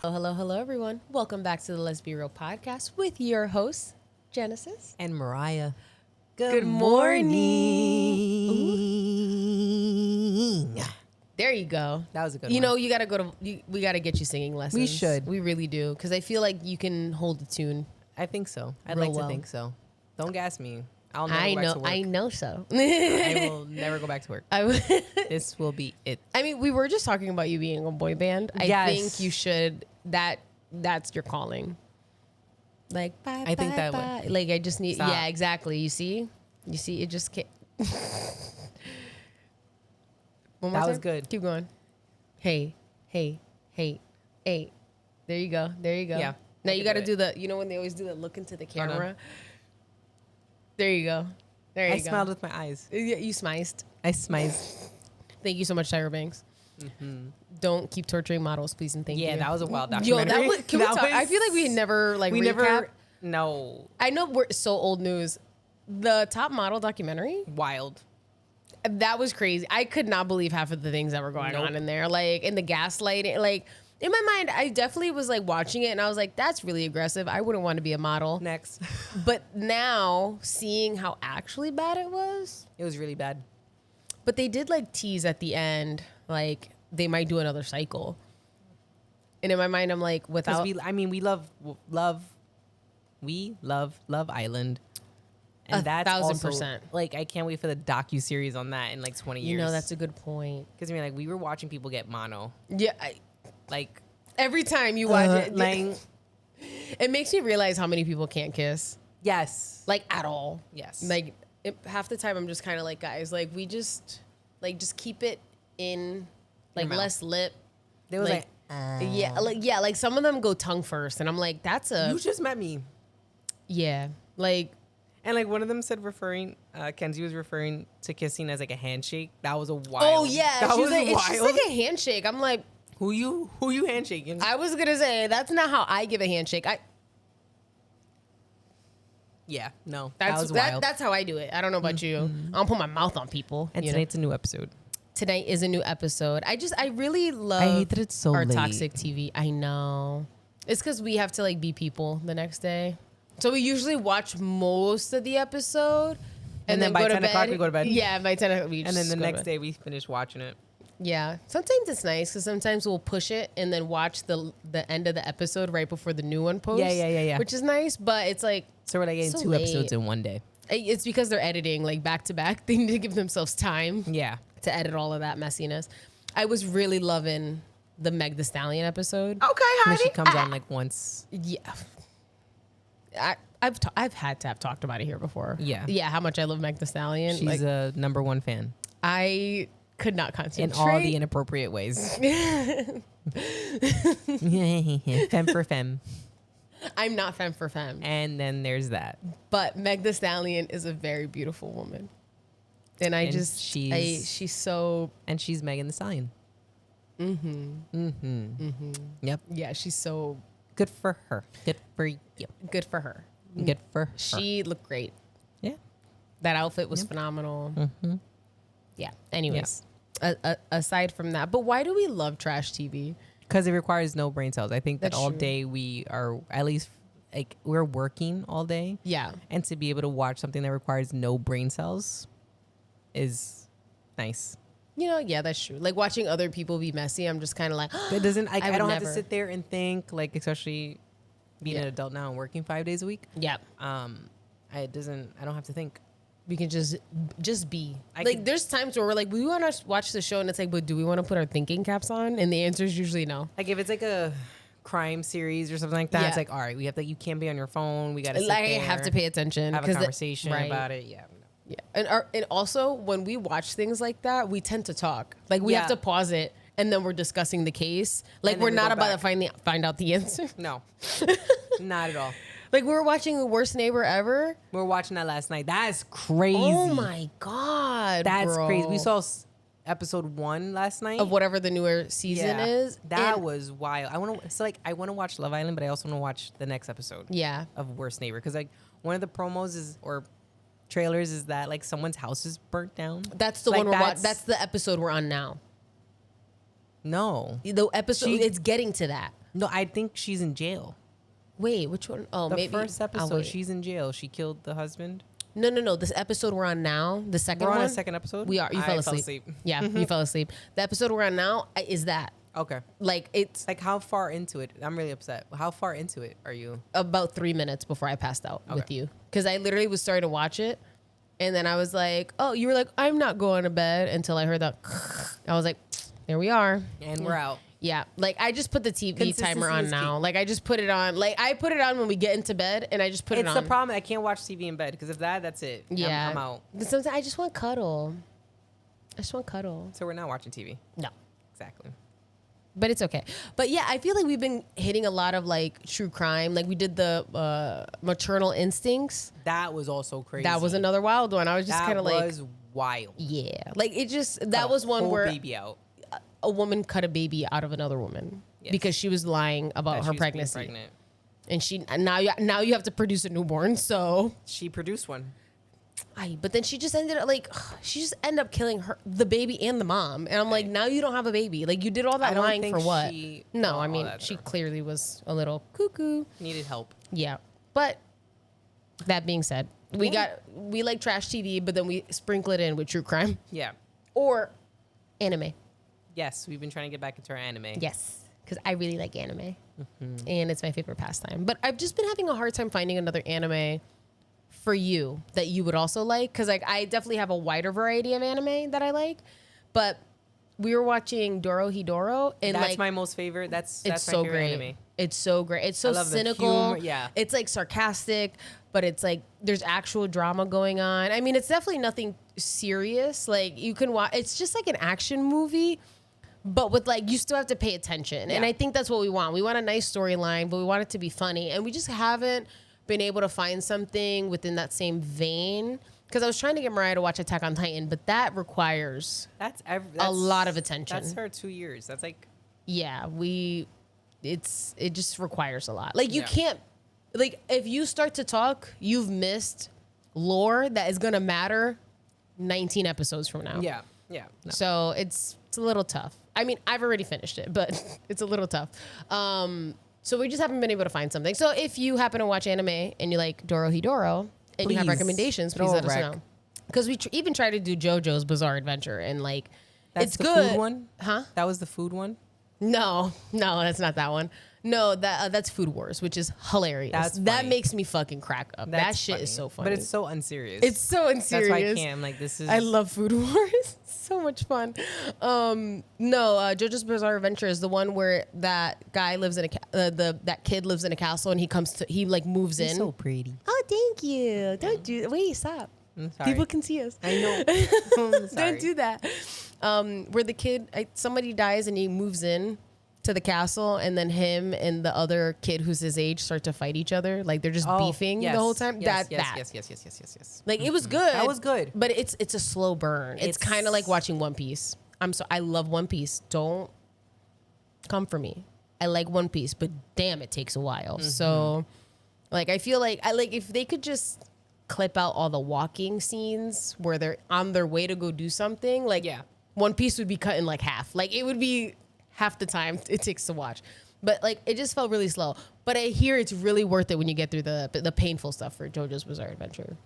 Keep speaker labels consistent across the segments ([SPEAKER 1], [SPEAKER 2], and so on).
[SPEAKER 1] Hello, everyone. Welcome back to the LesBi podcast with your hosts, Genesis
[SPEAKER 2] and Mariah.
[SPEAKER 1] Good morning. There you go.
[SPEAKER 2] That was a good
[SPEAKER 1] one.
[SPEAKER 2] You
[SPEAKER 1] know, you got to go to, we got to get you singing lessons.
[SPEAKER 2] We should.
[SPEAKER 1] We really do. Because I feel like you can hold the tune.
[SPEAKER 2] I think so. I'd like to think so. Don't gas me. I'll never go back to work.
[SPEAKER 1] I know so.
[SPEAKER 2] I will never go back to work. This will be it.
[SPEAKER 1] I mean, we were just talking about you being a boy band. I think you should, that's your calling. Like, bye,
[SPEAKER 2] I think that would.
[SPEAKER 1] Like, I just need,
[SPEAKER 2] Stop.
[SPEAKER 1] Yeah, exactly. You see, it just can't. One more
[SPEAKER 2] that
[SPEAKER 1] time?
[SPEAKER 2] was good.
[SPEAKER 1] Keep going. Hey. There you go.
[SPEAKER 2] Yeah.
[SPEAKER 1] Now you got to do the, you know when they always do the look into the camera? There you go. I
[SPEAKER 2] smiled with my eyes.
[SPEAKER 1] Yeah, you smized.
[SPEAKER 2] I smized.
[SPEAKER 1] Thank you so much, Tyra Banks. Mm-hmm. Don't keep torturing models, please and thank you.
[SPEAKER 2] Yeah, that was a wild documentary.
[SPEAKER 1] Yo, can we talk? I feel like we never recap.
[SPEAKER 2] No.
[SPEAKER 1] I know we're so old news. The Top Model documentary?
[SPEAKER 2] Wild.
[SPEAKER 1] That was crazy. I could not believe half of the things that were going on in there. Like, in the gaslighting. Like, in my mind, I definitely was, like, watching it, and I was like, that's really aggressive. I wouldn't want to be a model.
[SPEAKER 2] Next.
[SPEAKER 1] But now, seeing how actually bad it was.
[SPEAKER 2] It was really bad.
[SPEAKER 1] But they did, like, tease at the end, like, they might do another cycle. And in my mind, I'm like, without...
[SPEAKER 2] we love Love Island. And that's
[SPEAKER 1] 1,000%.
[SPEAKER 2] Also, like, I can't wait for the docu-series on that in, like, 20 years.
[SPEAKER 1] You know, that's a good point.
[SPEAKER 2] Because, I mean, like, we were watching people get mono.
[SPEAKER 1] Yeah.
[SPEAKER 2] Like...
[SPEAKER 1] Every time you watch it,
[SPEAKER 2] like,
[SPEAKER 1] it makes me realize how many people can't kiss.
[SPEAKER 2] Yes.
[SPEAKER 1] Like, at all.
[SPEAKER 2] Yes.
[SPEAKER 1] Like, half the time I'm just kind of like, guys, like, we just keep it in, like, less lip.
[SPEAKER 2] They was like
[SPEAKER 1] like some of them go tongue first, and I'm like, that's a...
[SPEAKER 2] You just met me.
[SPEAKER 1] Yeah. Like...
[SPEAKER 2] And, like, one of them said Kenzie was referring to kissing as, like, a handshake. That was a wild...
[SPEAKER 1] Oh, yeah.
[SPEAKER 2] That was
[SPEAKER 1] like,
[SPEAKER 2] wild.
[SPEAKER 1] It's just like a handshake. I'm like...
[SPEAKER 2] Who you handshaking?
[SPEAKER 1] I was going to say, that's not how I give a handshake.
[SPEAKER 2] Yeah, no. That was wild.
[SPEAKER 1] That's how I do it. I don't know about you. I don't put my mouth on people.
[SPEAKER 2] And tonight's a new episode.
[SPEAKER 1] Tonight is a new episode. I really love
[SPEAKER 2] I hate that it's so
[SPEAKER 1] our
[SPEAKER 2] late.
[SPEAKER 1] toxic TV. I know. It's because we have to, like, be people the next day. So we usually watch most of the episode. And then
[SPEAKER 2] by
[SPEAKER 1] go
[SPEAKER 2] 10
[SPEAKER 1] to
[SPEAKER 2] o'clock
[SPEAKER 1] bed.
[SPEAKER 2] we go to bed.
[SPEAKER 1] Yeah, by 10 o'clock we just
[SPEAKER 2] And then the
[SPEAKER 1] go to
[SPEAKER 2] next
[SPEAKER 1] bed.
[SPEAKER 2] day we finish watching it.
[SPEAKER 1] Yeah. Sometimes it's nice because sometimes we'll push it and then watch the end of the episode right before the new one posts.
[SPEAKER 2] Yeah.
[SPEAKER 1] Which is nice, but it's like...
[SPEAKER 2] So we're like getting two episodes in one day.
[SPEAKER 1] It's because they're editing, like, back to back. They need to give themselves time.
[SPEAKER 2] Yeah.
[SPEAKER 1] To edit all of that messiness. I was really loving the Meg Thee Stallion episode.
[SPEAKER 2] Okay, honey. She comes on, like, once.
[SPEAKER 1] Yeah. I've had to have talked about it here before.
[SPEAKER 2] Yeah.
[SPEAKER 1] Yeah, how much I love Meg Thee Stallion.
[SPEAKER 2] She's a number one fan.
[SPEAKER 1] I could not concentrate.
[SPEAKER 2] In all the inappropriate ways. Femme for femme.
[SPEAKER 1] I'm not femme for femme.
[SPEAKER 2] And then there's that.
[SPEAKER 1] But Meg Thee Stallion is a very beautiful woman. And she's so...
[SPEAKER 2] And she's Megan Thee Stallion. Yep.
[SPEAKER 1] Yeah, she's so...
[SPEAKER 2] Good for her. Good for you.
[SPEAKER 1] Good for her.
[SPEAKER 2] Good for her.
[SPEAKER 1] She looked great.
[SPEAKER 2] Yeah.
[SPEAKER 1] That outfit was phenomenal.
[SPEAKER 2] Mm-hmm.
[SPEAKER 1] Yeah. Anyways, aside from that, but why do we love trash TV?
[SPEAKER 2] Because it requires no brain cells. I think that
[SPEAKER 1] That's
[SPEAKER 2] all
[SPEAKER 1] true.
[SPEAKER 2] day we are, at least, like, we're working all day.
[SPEAKER 1] Yeah.
[SPEAKER 2] And to be able to watch something that requires no brain cells is nice.
[SPEAKER 1] You know, yeah, that's true. Like, watching other people be messy, I'm just kind of like...
[SPEAKER 2] It doesn't, I don't have to
[SPEAKER 1] never.
[SPEAKER 2] sit there and think, like, especially being an adult now and working 5 days a week.
[SPEAKER 1] Yeah.
[SPEAKER 2] I don't have to think.
[SPEAKER 1] We can just be. There's times where we're like, we want to watch the show, and it's like, but do we want to put our thinking caps on? And the answer is usually no.
[SPEAKER 2] Like, if it's like a crime series or something like that, it's like, all right, we have to, you can't be on your phone. We got to sit there.
[SPEAKER 1] I have to pay attention.
[SPEAKER 2] Have a conversation about it. Yeah.
[SPEAKER 1] Yeah. And also, when we watch things like that, we tend to talk. Like, we have to pause it, and then we're discussing the case. Like, we're not about to find out the answer.
[SPEAKER 2] No. Not at all.
[SPEAKER 1] Like, we were watching The Worst Neighbor Ever.
[SPEAKER 2] We were watching that last night. That is crazy.
[SPEAKER 1] Oh, my God,
[SPEAKER 2] That's
[SPEAKER 1] bro.
[SPEAKER 2] crazy. We saw episode 1 last night.
[SPEAKER 1] Of whatever the newer season is.
[SPEAKER 2] That was wild. I want to watch Love Island, but I also want to watch the next episode.
[SPEAKER 1] Yeah.
[SPEAKER 2] Of Worst Neighbor. Because, like, one of the promos is, or trailers is that like someone's house is burnt down.
[SPEAKER 1] That's the
[SPEAKER 2] Like,
[SPEAKER 1] one we're watching.
[SPEAKER 2] that's-
[SPEAKER 1] That's the episode we're on now.
[SPEAKER 2] No,
[SPEAKER 1] The episode, it's getting to that.
[SPEAKER 2] no, I think she's in jail.
[SPEAKER 1] Wait, which one? Oh,
[SPEAKER 2] The
[SPEAKER 1] maybe.
[SPEAKER 2] first
[SPEAKER 1] I'll
[SPEAKER 2] episode,
[SPEAKER 1] wait.
[SPEAKER 2] she's in jail. She killed the husband.
[SPEAKER 1] No. This episode we're on now, the second
[SPEAKER 2] We're
[SPEAKER 1] one.
[SPEAKER 2] on a second episode.
[SPEAKER 1] We are. You fell asleep. Yeah, you fell asleep. The episode we're on now is that.
[SPEAKER 2] Okay.
[SPEAKER 1] Like, it's
[SPEAKER 2] Like, how far into it? I'm really upset. How far into it are you?
[SPEAKER 1] about 3 minutes before I passed out with you. Because I literally was starting to watch it. And then I was like, oh, you were like, I'm not going to bed until I heard that. I was like, there we are.
[SPEAKER 2] And we're out.
[SPEAKER 1] Yeah. Like, I just put the TV timer
[SPEAKER 2] Consistency
[SPEAKER 1] on
[SPEAKER 2] is
[SPEAKER 1] now.
[SPEAKER 2] key.
[SPEAKER 1] Like, I just put it on. Like, I put it on when we get into bed and I just put it
[SPEAKER 2] It's
[SPEAKER 1] on.
[SPEAKER 2] the problem. I can't watch TV in bed because of that. That's it.
[SPEAKER 1] Yeah.
[SPEAKER 2] I'm out.
[SPEAKER 1] Sometimes I just want cuddle. I just want cuddle.
[SPEAKER 2] So we're not watching TV.
[SPEAKER 1] No.
[SPEAKER 2] Exactly.
[SPEAKER 1] But it's okay. But yeah, I feel like we've been hitting a lot of like true crime. Like we did the maternal instincts.
[SPEAKER 2] That was also crazy.
[SPEAKER 1] That was another wild one. I was just
[SPEAKER 2] That
[SPEAKER 1] kind of like,
[SPEAKER 2] was wild.
[SPEAKER 1] yeah. Like it just, that
[SPEAKER 2] Cut
[SPEAKER 1] was
[SPEAKER 2] a
[SPEAKER 1] one
[SPEAKER 2] whole
[SPEAKER 1] where
[SPEAKER 2] baby out.
[SPEAKER 1] a woman cut a baby out of another woman
[SPEAKER 2] Yes.
[SPEAKER 1] because she was lying about
[SPEAKER 2] That
[SPEAKER 1] her
[SPEAKER 2] she was being
[SPEAKER 1] pregnancy.
[SPEAKER 2] pregnant.
[SPEAKER 1] And she, now you have to produce a newborn. So,
[SPEAKER 2] She produced one.
[SPEAKER 1] but then she just ended up like, she just ended up killing the baby and the mom. And I'm like, now you don't have a baby. Like you did all that
[SPEAKER 2] I don't
[SPEAKER 1] lying
[SPEAKER 2] think
[SPEAKER 1] for what?
[SPEAKER 2] she
[SPEAKER 1] No,
[SPEAKER 2] thought
[SPEAKER 1] I
[SPEAKER 2] all
[SPEAKER 1] mean,
[SPEAKER 2] that
[SPEAKER 1] she
[SPEAKER 2] through.
[SPEAKER 1] clearly was a little cuckoo.
[SPEAKER 2] Needed help.
[SPEAKER 1] Yeah. But that being said, we like trash TV, but then we sprinkle it in with true crime
[SPEAKER 2] Yeah.
[SPEAKER 1] or anime.
[SPEAKER 2] Yes, we've been trying to get back into our anime.
[SPEAKER 1] Yes. Because I really like anime and it's my favorite pastime. But I've just been having a hard time finding another anime for you that you would also like. Because like I definitely have a wider variety of anime that I like. But we were watching Dorohedoro and
[SPEAKER 2] That's
[SPEAKER 1] like
[SPEAKER 2] my most favorite. That's
[SPEAKER 1] it's
[SPEAKER 2] my
[SPEAKER 1] so
[SPEAKER 2] favorite
[SPEAKER 1] great.
[SPEAKER 2] anime.
[SPEAKER 1] It's so great. It's so
[SPEAKER 2] I love the
[SPEAKER 1] cynical.
[SPEAKER 2] humor, yeah.
[SPEAKER 1] It's like sarcastic, but it's like there's actual drama going on. I mean, it's definitely nothing serious. Like you can watch. It's just like an action movie, but with like you still have to pay attention. And
[SPEAKER 2] Yeah.
[SPEAKER 1] I think that's what we want. We want a nice storyline, but we want it to be funny. And we just haven't been able to find something within that same vein. Because I was trying to get Mariah to watch Attack on Titan, but that requires
[SPEAKER 2] That's
[SPEAKER 1] a lot of attention.
[SPEAKER 2] That's her 2 years. That's like
[SPEAKER 1] yeah, it just requires a lot. Like you
[SPEAKER 2] Yeah.
[SPEAKER 1] can't, like if you start to talk, you've missed lore that is gonna matter 19 episodes from now.
[SPEAKER 2] yeah. No.
[SPEAKER 1] So it's a little tough. I mean, I've already finished it, but it's a little tough. So we just haven't been able to find something. So if you happen to watch anime and you like Dorohedoro and you have
[SPEAKER 2] Please
[SPEAKER 1] recommendations, please
[SPEAKER 2] throw
[SPEAKER 1] let
[SPEAKER 2] a
[SPEAKER 1] us
[SPEAKER 2] rec.
[SPEAKER 1] know. Because we even tried to do JoJo's Bizarre Adventure and like
[SPEAKER 2] That's
[SPEAKER 1] it's
[SPEAKER 2] the
[SPEAKER 1] good.
[SPEAKER 2] food one?
[SPEAKER 1] Huh?
[SPEAKER 2] That was the food one?
[SPEAKER 1] No, that's not that one. No, that's Food Wars, which is hilarious.
[SPEAKER 2] That's
[SPEAKER 1] that
[SPEAKER 2] funny.
[SPEAKER 1] makes me fucking crack up. that
[SPEAKER 2] That's
[SPEAKER 1] shit
[SPEAKER 2] funny.
[SPEAKER 1] is so funny.
[SPEAKER 2] But it's so unserious.
[SPEAKER 1] it's so unserious.
[SPEAKER 2] That's why I can't. I'm like, this is
[SPEAKER 1] I love Food Wars. So much fun. JoJo's Bizarre Adventure is the one where that guy lives in that kid lives in a castle and he like moves
[SPEAKER 2] He's
[SPEAKER 1] in.
[SPEAKER 2] so pretty.
[SPEAKER 1] Oh, thank you. Don't do wait, stop.
[SPEAKER 2] I'm sorry.
[SPEAKER 1] People can see us.
[SPEAKER 2] I know. I'm sorry.
[SPEAKER 1] Don't do that. Where the kid, somebody dies and he moves in to the castle, and then him and the other kid who's his age start to fight each other. Like they're just beefing
[SPEAKER 2] yes,
[SPEAKER 1] the whole time.
[SPEAKER 2] Yes,
[SPEAKER 1] That.
[SPEAKER 2] yes.
[SPEAKER 1] Like it was good.
[SPEAKER 2] That was good.
[SPEAKER 1] But it's a slow burn. It's kind of like watching One Piece. I love One Piece. Don't come for me. I like One Piece, but damn, it takes a while. So, like, I feel like if they could just clip out all the walking scenes where they're on their way to go do something, like,
[SPEAKER 2] Yeah.
[SPEAKER 1] One Piece would be cut in like half. Like, it would be half the time it takes to watch. But like, it just felt really slow. But I hear it's really worth it when you get through the painful stuff for JoJo's Bizarre Adventure.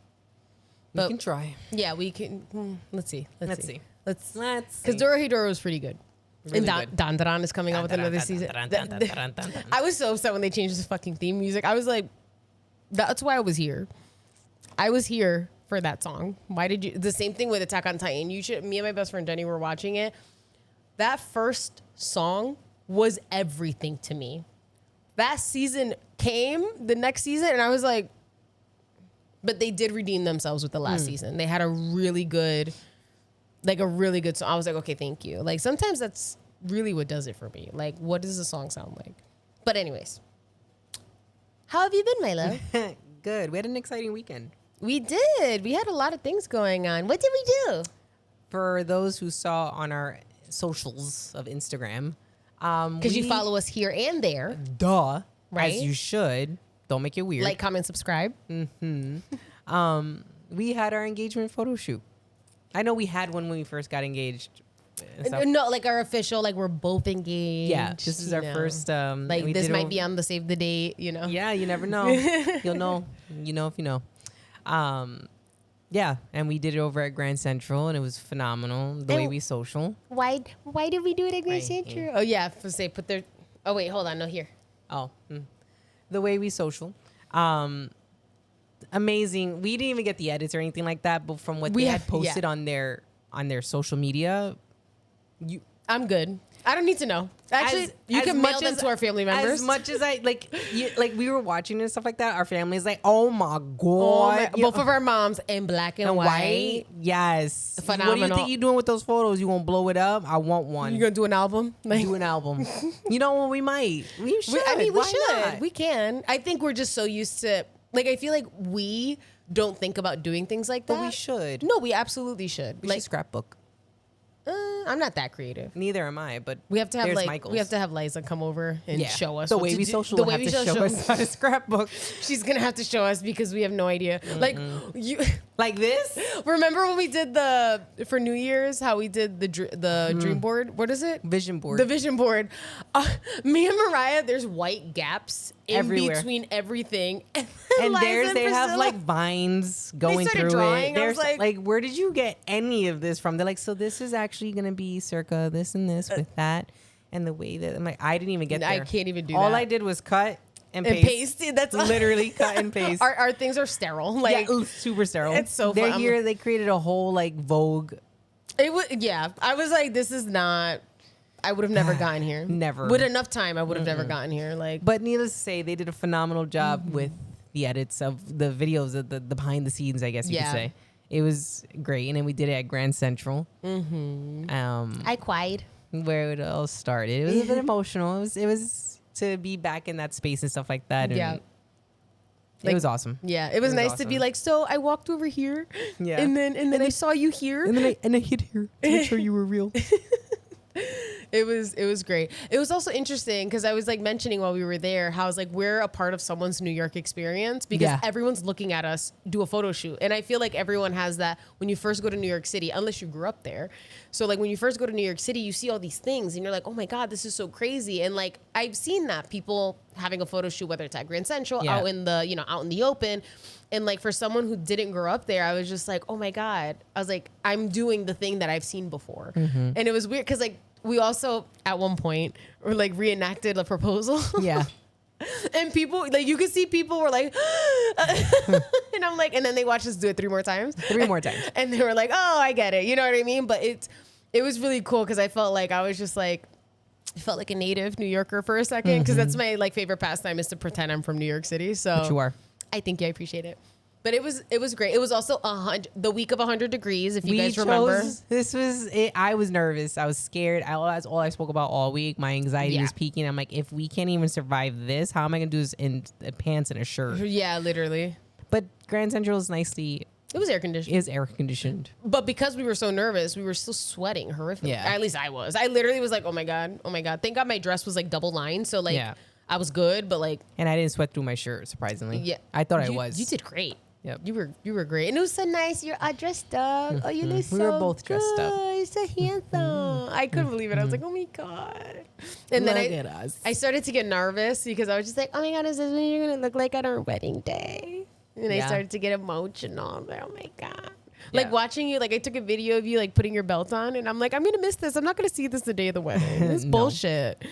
[SPEAKER 2] We can try.
[SPEAKER 1] Yeah, we can. Let's see.
[SPEAKER 2] Let's see.
[SPEAKER 1] Let's
[SPEAKER 2] Let's
[SPEAKER 1] because
[SPEAKER 2] see.
[SPEAKER 1] Dorohedoro was pretty good.
[SPEAKER 2] Really
[SPEAKER 1] and
[SPEAKER 2] good.
[SPEAKER 1] Don Don is coming out with another season. I was so upset when they changed this fucking theme music. I was like, that's why I was here. I was here for that song. Why did you? The same thing with Attack on Titan. Me and my best friend Jenny were watching it. That first song was everything to me. That season came, the next season, and I was like, but they did redeem themselves with the last season. They had a really good song. I was like, okay, thank you. Like sometimes that's really what does it for me. Like, what does the song sound like? But anyways, how have you been, my love?
[SPEAKER 2] Good. We had an exciting weekend.
[SPEAKER 1] We did. We had a lot of things going on. What did we do?
[SPEAKER 2] For those who saw on our socials of Instagram,
[SPEAKER 1] Because you follow us here and there.
[SPEAKER 2] duh,
[SPEAKER 1] Right?
[SPEAKER 2] as you should. Don't make it weird.
[SPEAKER 1] Like, comment, subscribe.
[SPEAKER 2] we We had our engagement photo shoot. I know we had one when we first got engaged. And stuff.
[SPEAKER 1] No, like our official, like we're both engaged.
[SPEAKER 2] Yeah, this is our first.
[SPEAKER 1] Like this might be on the save the date, you know.
[SPEAKER 2] Yeah, you never know. You'll know. You know if you know. Yeah, and we did it over at Grand Central, and it was phenomenal. The way we social.
[SPEAKER 1] Why did we do it at Grand Central? Oh yeah, for say put their. Oh wait, hold on, no here.
[SPEAKER 2] Oh, the way we social. Amazing. We didn't even get the edits or anything like that, but from what they had posted on their social media,
[SPEAKER 1] I'm good. I don't need to know. Actually, you can mail them to our family members.
[SPEAKER 2] As much as I like, we were watching and stuff like that. Our family's like, oh my god,
[SPEAKER 1] both of our moms in black and white.
[SPEAKER 2] Yes,
[SPEAKER 1] phenomenal.
[SPEAKER 2] What do you think you're doing with those photos? You gonna blow it up? I want one.
[SPEAKER 1] You gonna do an album?
[SPEAKER 2] Do an album. You know what? We might. We should.
[SPEAKER 1] We should.
[SPEAKER 2] Not?
[SPEAKER 1] We can. I think we're just so used to. Like, I feel like we don't think about doing things like that.
[SPEAKER 2] But we should.
[SPEAKER 1] No, we absolutely should.
[SPEAKER 2] We should scrapbook.
[SPEAKER 1] I'm not that creative.
[SPEAKER 2] Neither am I, but
[SPEAKER 1] we have to have
[SPEAKER 2] Michael's.
[SPEAKER 1] we have to have Liza come over and show us
[SPEAKER 2] the way we social. The way we show us how to scrapbook.
[SPEAKER 1] She's gonna have to show us because we have no idea. Like you,
[SPEAKER 2] like this.
[SPEAKER 1] Remember when we did for New Year's? How we did the dream board? What is it?
[SPEAKER 2] Vision board.
[SPEAKER 1] The vision board. Me and Mariah, there's white gaps everywhere between everything.
[SPEAKER 2] And they have like vines going through
[SPEAKER 1] drawing.
[SPEAKER 2] it. There's like, where did you get any of this from? They're like, so this is actually gonna be circa this and this with that, and the way that I'm like, I didn't even get there.
[SPEAKER 1] I can't even do
[SPEAKER 2] All
[SPEAKER 1] that.
[SPEAKER 2] I did was cut and paste.
[SPEAKER 1] That's
[SPEAKER 2] literally cut and paste.
[SPEAKER 1] Our things are sterile. Like
[SPEAKER 2] super sterile.
[SPEAKER 1] It's so
[SPEAKER 2] They're
[SPEAKER 1] fun.
[SPEAKER 2] here. They created a whole like Vogue.
[SPEAKER 1] It was I was like, this is not. I would have never gotten here.
[SPEAKER 2] Never.
[SPEAKER 1] With enough time, I would have never gotten here. Like,
[SPEAKER 2] but needless to say, they did a phenomenal job with the edits of the videos, of the behind the scenes, I guess you could say. It was great, and then we did it at Grand Central.
[SPEAKER 1] I cried.
[SPEAKER 2] Where it all started. It was a bit emotional. It was to be back in that space and stuff like that. And it was awesome.
[SPEAKER 1] Yeah, it was nice to be like, so I walked over here, and then I saw you here,
[SPEAKER 2] and then I hid here to make sure you were real.
[SPEAKER 1] It was great. It was also interesting because I was like mentioning while we were there how I was like, we're a part of someone's New York experience because everyone's looking at us do a photo shoot. And I feel like everyone has that when you first go to New York City, unless you grew up there. So like when you first go to New York City, you see all these things and you're like, oh my God, this is so crazy. And like, I've seen that people having a photo shoot, whether it's at Grand Central, out in the open. And like for someone who didn't grow up there, I was just like, oh my God. I was like, I'm doing the thing that I've seen before. And it was weird because like, we also, at one point, were like reenacted a proposal. Yeah. And people, like, you could see people were like, and I'm like, and then they watched us do it 3 more times.
[SPEAKER 2] 3 more times.
[SPEAKER 1] And they were like, oh, I get it. You know what I mean? But it was really cool because I felt like I was just like, I felt like a native New Yorker for a second because that's my like favorite pastime is to pretend I'm from New York City. So
[SPEAKER 2] but you are.
[SPEAKER 1] I think I appreciate it. But it was great. It was also the week of 100 degrees, if you guys remember.
[SPEAKER 2] This was it. I was nervous. I was scared. That's all I spoke about all week. My anxiety was peaking. I'm like, if we can't even survive this, how am I going to do this in pants and a shirt?
[SPEAKER 1] Yeah, literally.
[SPEAKER 2] But Grand Central is nicely...
[SPEAKER 1] It was air conditioned.
[SPEAKER 2] It is air conditioned.
[SPEAKER 1] But because we were so nervous, we were still sweating horrifically. Yeah. At least I was. I literally was like, oh my God. Thank God my dress was like double lined. So like I was good, but like...
[SPEAKER 2] And I didn't sweat through my shirt, surprisingly. Yeah. I thought I was.
[SPEAKER 1] You did great.
[SPEAKER 2] Yep.
[SPEAKER 1] You were great. And it was so nice. You're all dressed up. Oh, you look so
[SPEAKER 2] We were both dressed up.
[SPEAKER 1] You're so handsome. I couldn't believe it. I was like, oh my God. And then I started to get nervous because I was just like, oh my God, is this what you're going to look like on our wedding day? And I started to get emotional. I was like, oh my God. Like watching you, like I took a video of you like putting your belt on and I'm like, I'm going to miss this. I'm not going to see this the day of the wedding. This is bullshit.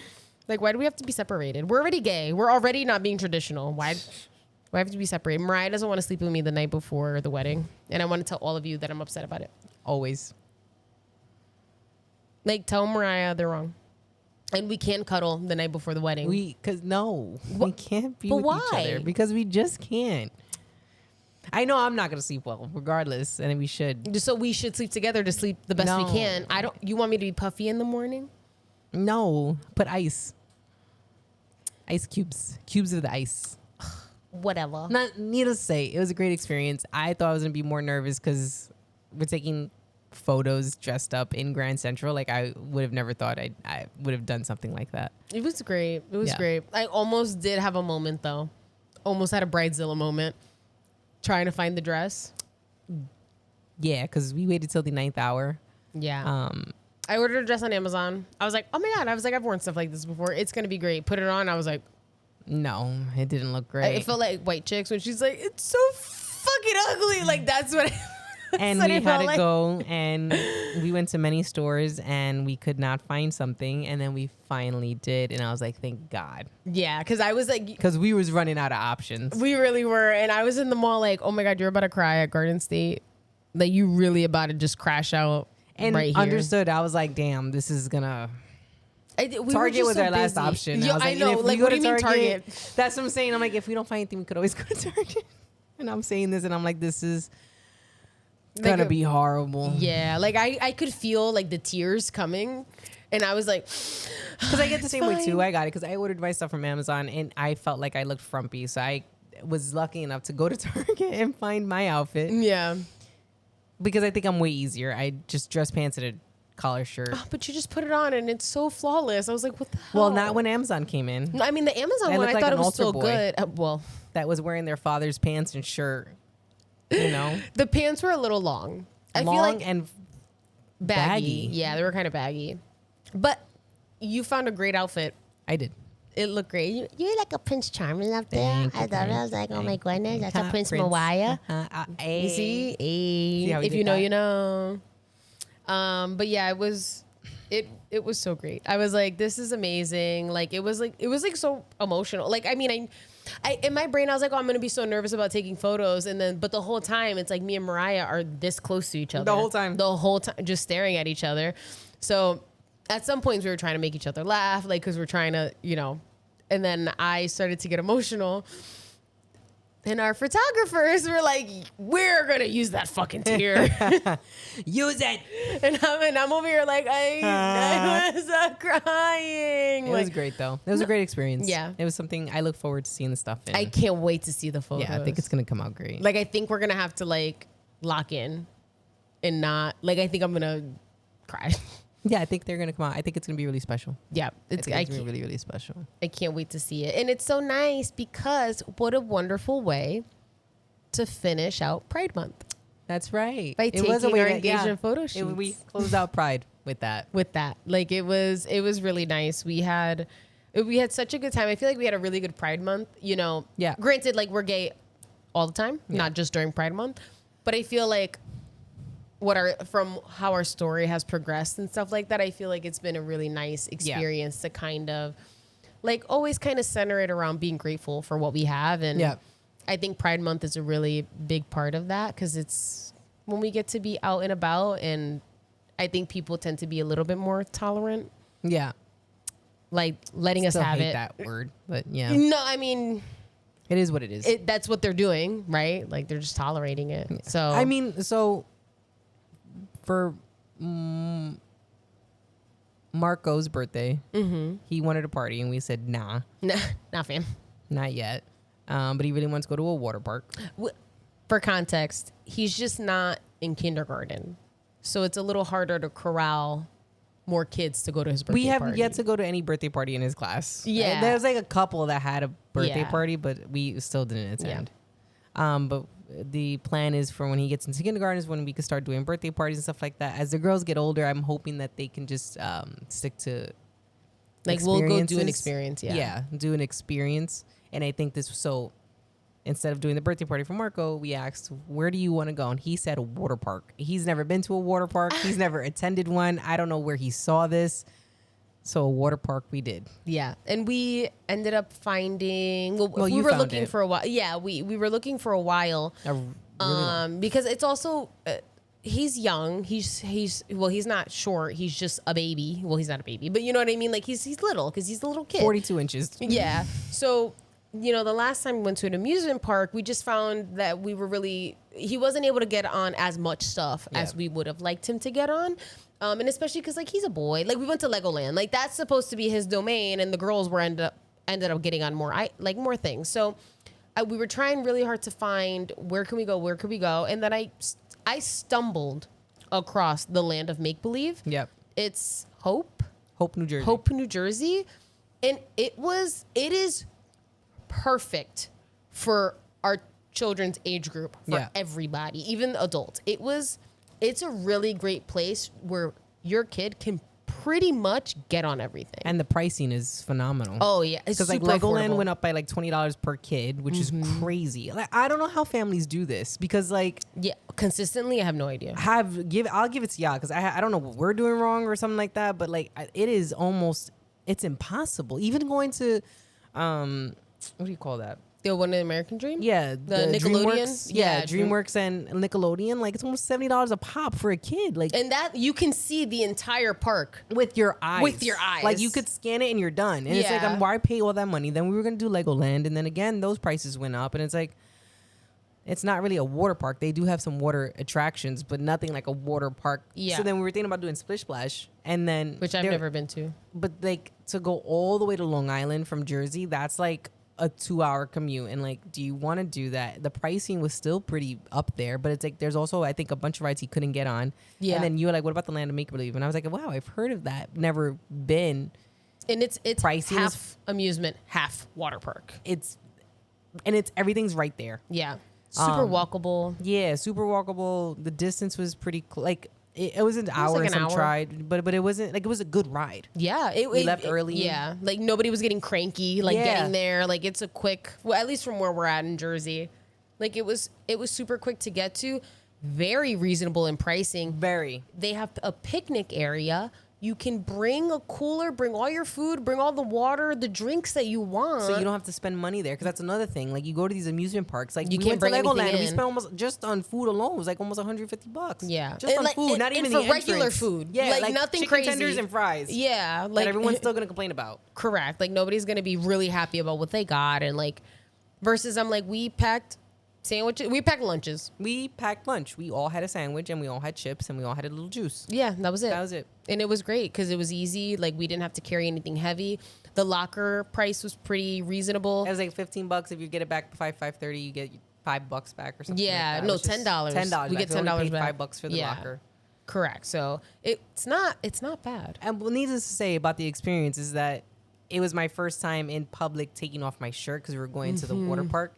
[SPEAKER 1] Like, why do we have to be separated? We're already gay. We're already not being traditional. Why have to be separated? Mariah doesn't want to sleep with me the night before the wedding. And I want to tell all of you that I'm upset about it.
[SPEAKER 2] Always.
[SPEAKER 1] Like, tell Mariah they're wrong. And we can't cuddle the night before the wedding.
[SPEAKER 2] We can't be with each other because we just can't. I know I'm not going to sleep well regardless. And we should.
[SPEAKER 1] So we should sleep together to sleep the best we can. You want me to be puffy in the morning?
[SPEAKER 2] No. Put ice. Ice cubes. Cubes of the ice.
[SPEAKER 1] Whatever.
[SPEAKER 2] Not needless to say, it was a great experience. I thought I was gonna be more nervous because we're taking photos dressed up in Grand Central. Like I would have never thought I would have done something like that.
[SPEAKER 1] It was great. It was great. I almost did have a moment though. Almost had a bridezilla moment. Trying to find the dress.
[SPEAKER 2] Yeah, because we waited till the 9th hour.
[SPEAKER 1] Yeah. I ordered a dress on Amazon. I was like, oh my God. I was like, I've worn stuff like this before. It's going to be great. Put it on. I was like,
[SPEAKER 2] no, it didn't look great.
[SPEAKER 1] It felt like White Chicks when she's like, it's so fucking ugly. Like, that's what
[SPEAKER 2] and we had to go, and we went to many stores, and we could not find something, and then we finally did, and I was like, thank God.
[SPEAKER 1] Yeah, because I was like,
[SPEAKER 2] because we was running out of options.
[SPEAKER 1] We really were, and I was in the mall like, oh my God, you're about to cry at Garden State. Like, you really about to just crash out.
[SPEAKER 2] And
[SPEAKER 1] right here.
[SPEAKER 2] Understood. I was like, damn, this is gonna.
[SPEAKER 1] Target
[SPEAKER 2] was our last option.
[SPEAKER 1] Yo, I know. Like, what do you mean Target?
[SPEAKER 2] That's what I'm saying. I'm like, if we don't find anything, we could always go to Target. And I'm saying this, and I'm like, this is gonna be horrible.
[SPEAKER 1] Yeah, like I could feel like the tears coming, and I was like,
[SPEAKER 2] because I get the same way too. I got it because I ordered my stuff from Amazon, and I felt like I looked frumpy, so I was lucky enough to go to Target and find my outfit.
[SPEAKER 1] Yeah,
[SPEAKER 2] because I think I'm way easier. I just dress pants and a collar shirt.
[SPEAKER 1] Oh, but you just put it on and it's so flawless. I was like, what the hell?
[SPEAKER 2] Well, not when Amazon came in.
[SPEAKER 1] No, I mean, the Amazon one, I thought it was still good. Well,
[SPEAKER 2] that was wearing their father's pants and shirt. You know,
[SPEAKER 1] the pants were a little long. I feel like
[SPEAKER 2] and baggy.
[SPEAKER 1] Yeah, they were kind of baggy. But you found a great outfit.
[SPEAKER 2] I did.
[SPEAKER 1] It looked great. You're like a Prince Charming up there. I thought I was like, oh my goodness, that's a Prince Mariah. You see? If you know, you know. But yeah, it was so great. I was like, this is amazing. Like, it was like so emotional. Like, I mean, I in my brain, I was like, oh, I'm going to be so nervous about taking photos. But the whole time, it's like me and Mariah are this close to each other. The whole time, just staring at each other. So at some points we were trying to make each other laugh, like, cause we're trying to, you know, and then I started to get emotional. And our photographers were like, we're going to use that fucking tear.
[SPEAKER 2] Use it.
[SPEAKER 1] And I'm over here like, I was crying.
[SPEAKER 2] It was great, though. It was a great experience.
[SPEAKER 1] Yeah.
[SPEAKER 2] It was something I look forward to seeing the stuff in.
[SPEAKER 1] I can't wait to see the photos.
[SPEAKER 2] Yeah, I think it's going to come out great.
[SPEAKER 1] Like, I think we're going to have to, like, lock in and not, like, I think I'm going to cry.
[SPEAKER 2] Yeah, I think they're going to come out. I think it's going to be really special.
[SPEAKER 1] Yeah.
[SPEAKER 2] It's going to be really, really special.
[SPEAKER 1] I can't wait to see it. And it's so nice because what a wonderful way to finish out Pride Month.
[SPEAKER 2] That's right.
[SPEAKER 1] By taking our engagement photo shoots.
[SPEAKER 2] We closed out Pride with that.
[SPEAKER 1] Like, it was really nice. We had such a good time. I feel like we had a really good Pride Month, you know.
[SPEAKER 2] Yeah.
[SPEAKER 1] Granted, like, we're gay all the time, not just during Pride Month. But I feel like from how our story has progressed and stuff like that, I feel like it's been a really nice experience to kind of, like, always kind of center it around being grateful for what we have. And I think Pride Month is a really big part of that because it's when we get to be out and about, and I think people tend to be a little bit more tolerant.
[SPEAKER 2] Yeah.
[SPEAKER 1] Like, letting us have it.
[SPEAKER 2] That word, but yeah.
[SPEAKER 1] No, I mean,
[SPEAKER 2] it is what it is.
[SPEAKER 1] That's what they're doing, right? Like, they're just tolerating it. Yeah. So
[SPEAKER 2] I mean, so for Marco's birthday, he wanted a party, and we said, nah,
[SPEAKER 1] not fam,
[SPEAKER 2] not yet. But he really wants to go to a water park.
[SPEAKER 1] For context, he's just not in kindergarten, so it's a little harder to corral more kids to go to his birthday party. We have
[SPEAKER 2] yet to go to any birthday party in his class.
[SPEAKER 1] Yeah,
[SPEAKER 2] there's like a couple that had a birthday party, but we still didn't attend. But the plan is for when he gets into kindergarten is when we can start doing birthday parties and stuff like that. As the girls get older, I'm hoping that they can just stick to,
[SPEAKER 1] like, we'll go do an experience.
[SPEAKER 2] Yeah, do an experience. And I think so instead of doing the birthday party for Marco, we asked, where do you want to go? And he said a water park. He's never been to a water park. He's never attended one. I don't know where he saw this. So a water park we did. Yeah.
[SPEAKER 1] And we ended up finding, we were looking for a while. Yeah, we were looking for a while. Because it's also, he's young. He's not short. He's just a baby. Well, he's not a baby, but you know what I mean? Like, he's little because he's a little kid.
[SPEAKER 2] 42 inches.
[SPEAKER 1] Yeah. So, you know, the last time we went to an amusement park, we just found that he wasn't able to get on as much stuff as we would have liked him to get on. And especially because, like, he's a boy. Like, we went to Legoland. Like, that's supposed to be his domain, and the girls ended up getting on more things. So we were trying really hard to find where can we go, and then I stumbled across the Land of Make Believe.
[SPEAKER 2] Yep.
[SPEAKER 1] It's Hope, New Jersey, and it is perfect for our children's age group for everybody, even adults. It's a really great place where your kid can pretty much get on everything.
[SPEAKER 2] And the pricing is phenomenal.
[SPEAKER 1] Oh yeah, it's
[SPEAKER 2] because like
[SPEAKER 1] super
[SPEAKER 2] Legoland
[SPEAKER 1] affordable.
[SPEAKER 2] went up by like $20 per kid, which is crazy. Like I don't know how families do this because like
[SPEAKER 1] consistently, I have no idea.
[SPEAKER 2] I'll give it to y'all because I don't know what we're doing wrong or something like that, but like it is it's impossible. Even going to what do you call that?
[SPEAKER 1] The one in the American Dream?
[SPEAKER 2] Yeah,
[SPEAKER 1] the Nickelodeon.
[SPEAKER 2] DreamWorks, DreamWorks and Nickelodeon. Like it's almost $70 a pop for a kid. Like,
[SPEAKER 1] and that you can see the entire park
[SPEAKER 2] with your eyes. Like you could scan it and you're done. And it's like, why pay all that money? Then we were gonna do Legoland, and then again those prices went up, and it's like, it's not really a water park. They do have some water attractions, but nothing like a water park.
[SPEAKER 1] Yeah.
[SPEAKER 2] So then we were thinking about doing Splish Splash, and then
[SPEAKER 1] which I've never been to.
[SPEAKER 2] But like to go all the way to Long Island from Jersey, that's like a 2-hour commute. And like, do you want to do that? The pricing was still pretty up there, but it's like there's also I think a bunch of rides he couldn't get on. Yeah. And then you were like, what about the Land of Make Believe? And I was like, wow, I've heard of that. Never been.
[SPEAKER 1] And it's
[SPEAKER 2] pricing
[SPEAKER 1] half amusement, half water park.
[SPEAKER 2] It's everything's right there.
[SPEAKER 1] Yeah. Super walkable.
[SPEAKER 2] Yeah, super walkable. The distance was pretty like it was an hour like some tried, but it wasn't like it was a good ride.
[SPEAKER 1] Yeah,
[SPEAKER 2] we left early.
[SPEAKER 1] Yeah, like nobody was getting cranky, like getting there. Like it's a quick, well, at least from where we're at in Jersey, like it was super quick to get to, very reasonable in pricing.
[SPEAKER 2] Very.
[SPEAKER 1] They have a picnic area. You can bring a cooler, bring all your food, bring all the water, the drinks that you want.
[SPEAKER 2] So you don't have to spend money there, because that's another thing. Like you go to these amusement parks, like
[SPEAKER 1] you
[SPEAKER 2] we
[SPEAKER 1] can't
[SPEAKER 2] went to
[SPEAKER 1] bring
[SPEAKER 2] Legoland,
[SPEAKER 1] anything
[SPEAKER 2] and we
[SPEAKER 1] in.
[SPEAKER 2] spent almost just on food alone. It was like almost $150.
[SPEAKER 1] Yeah,
[SPEAKER 2] just on food, not even
[SPEAKER 1] for
[SPEAKER 2] the
[SPEAKER 1] regular
[SPEAKER 2] entrance.
[SPEAKER 1] food.
[SPEAKER 2] Yeah,
[SPEAKER 1] like nothing
[SPEAKER 2] chicken
[SPEAKER 1] crazy.
[SPEAKER 2] Tenders and fries.
[SPEAKER 1] Yeah, like
[SPEAKER 2] that everyone's still gonna complain about.
[SPEAKER 1] Correct. Like nobody's gonna be really happy about what they got, and like versus I'm like, we packed sandwiches, we packed lunches.
[SPEAKER 2] We packed lunch. We all had a sandwich, and we all had chips, and we all had a little juice.
[SPEAKER 1] Yeah, that was it.
[SPEAKER 2] That was it.
[SPEAKER 1] And it was great because it was easy. Like we didn't have to carry anything heavy. The locker price was pretty reasonable.
[SPEAKER 2] It was like $15 if you get it back by 5:30. You get $5 back or something.
[SPEAKER 1] Yeah,
[SPEAKER 2] like that.
[SPEAKER 1] no, $10.
[SPEAKER 2] $10.
[SPEAKER 1] We get $10 back.
[SPEAKER 2] $5 for the locker.
[SPEAKER 1] Correct. So it's not bad.
[SPEAKER 2] And what needless to say about the experience is that it was my first time in public taking off my shirt because we were going to the water park.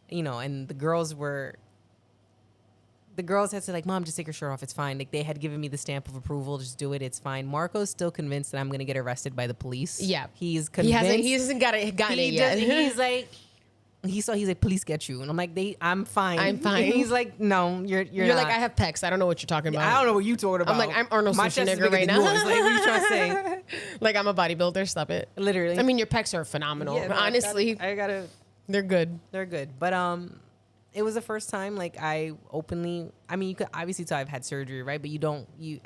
[SPEAKER 2] You know, and the girls had said like, Mom, just take your shirt off. It's fine. Like they had given me the stamp of approval. Just do it. It's fine. Marco's still convinced that I'm going to get arrested by the police.
[SPEAKER 1] Yeah.
[SPEAKER 2] He's convinced.
[SPEAKER 1] He hasn't gotten it yet.
[SPEAKER 2] He's like, he's like, police get you. And I'm like, I'm fine.
[SPEAKER 1] I'm fine.
[SPEAKER 2] And he's like, no, you're not.
[SPEAKER 1] like, I have pecs. I don't know what you're talking about.
[SPEAKER 2] I don't know what you're talking about.
[SPEAKER 1] I'm like, I'm Arnold
[SPEAKER 2] My chest is
[SPEAKER 1] Schwarzenegger
[SPEAKER 2] bigger
[SPEAKER 1] right
[SPEAKER 2] than
[SPEAKER 1] now.
[SPEAKER 2] yours. Like, what are you trying to say?
[SPEAKER 1] Like, I'm a bodybuilder. Stop it.
[SPEAKER 2] Literally.
[SPEAKER 1] I mean, your pecs are phenomenal.
[SPEAKER 2] Yeah,
[SPEAKER 1] honestly. They're good.
[SPEAKER 2] They're good. But, it was the first time, like, you could obviously tell I've had surgery, right? But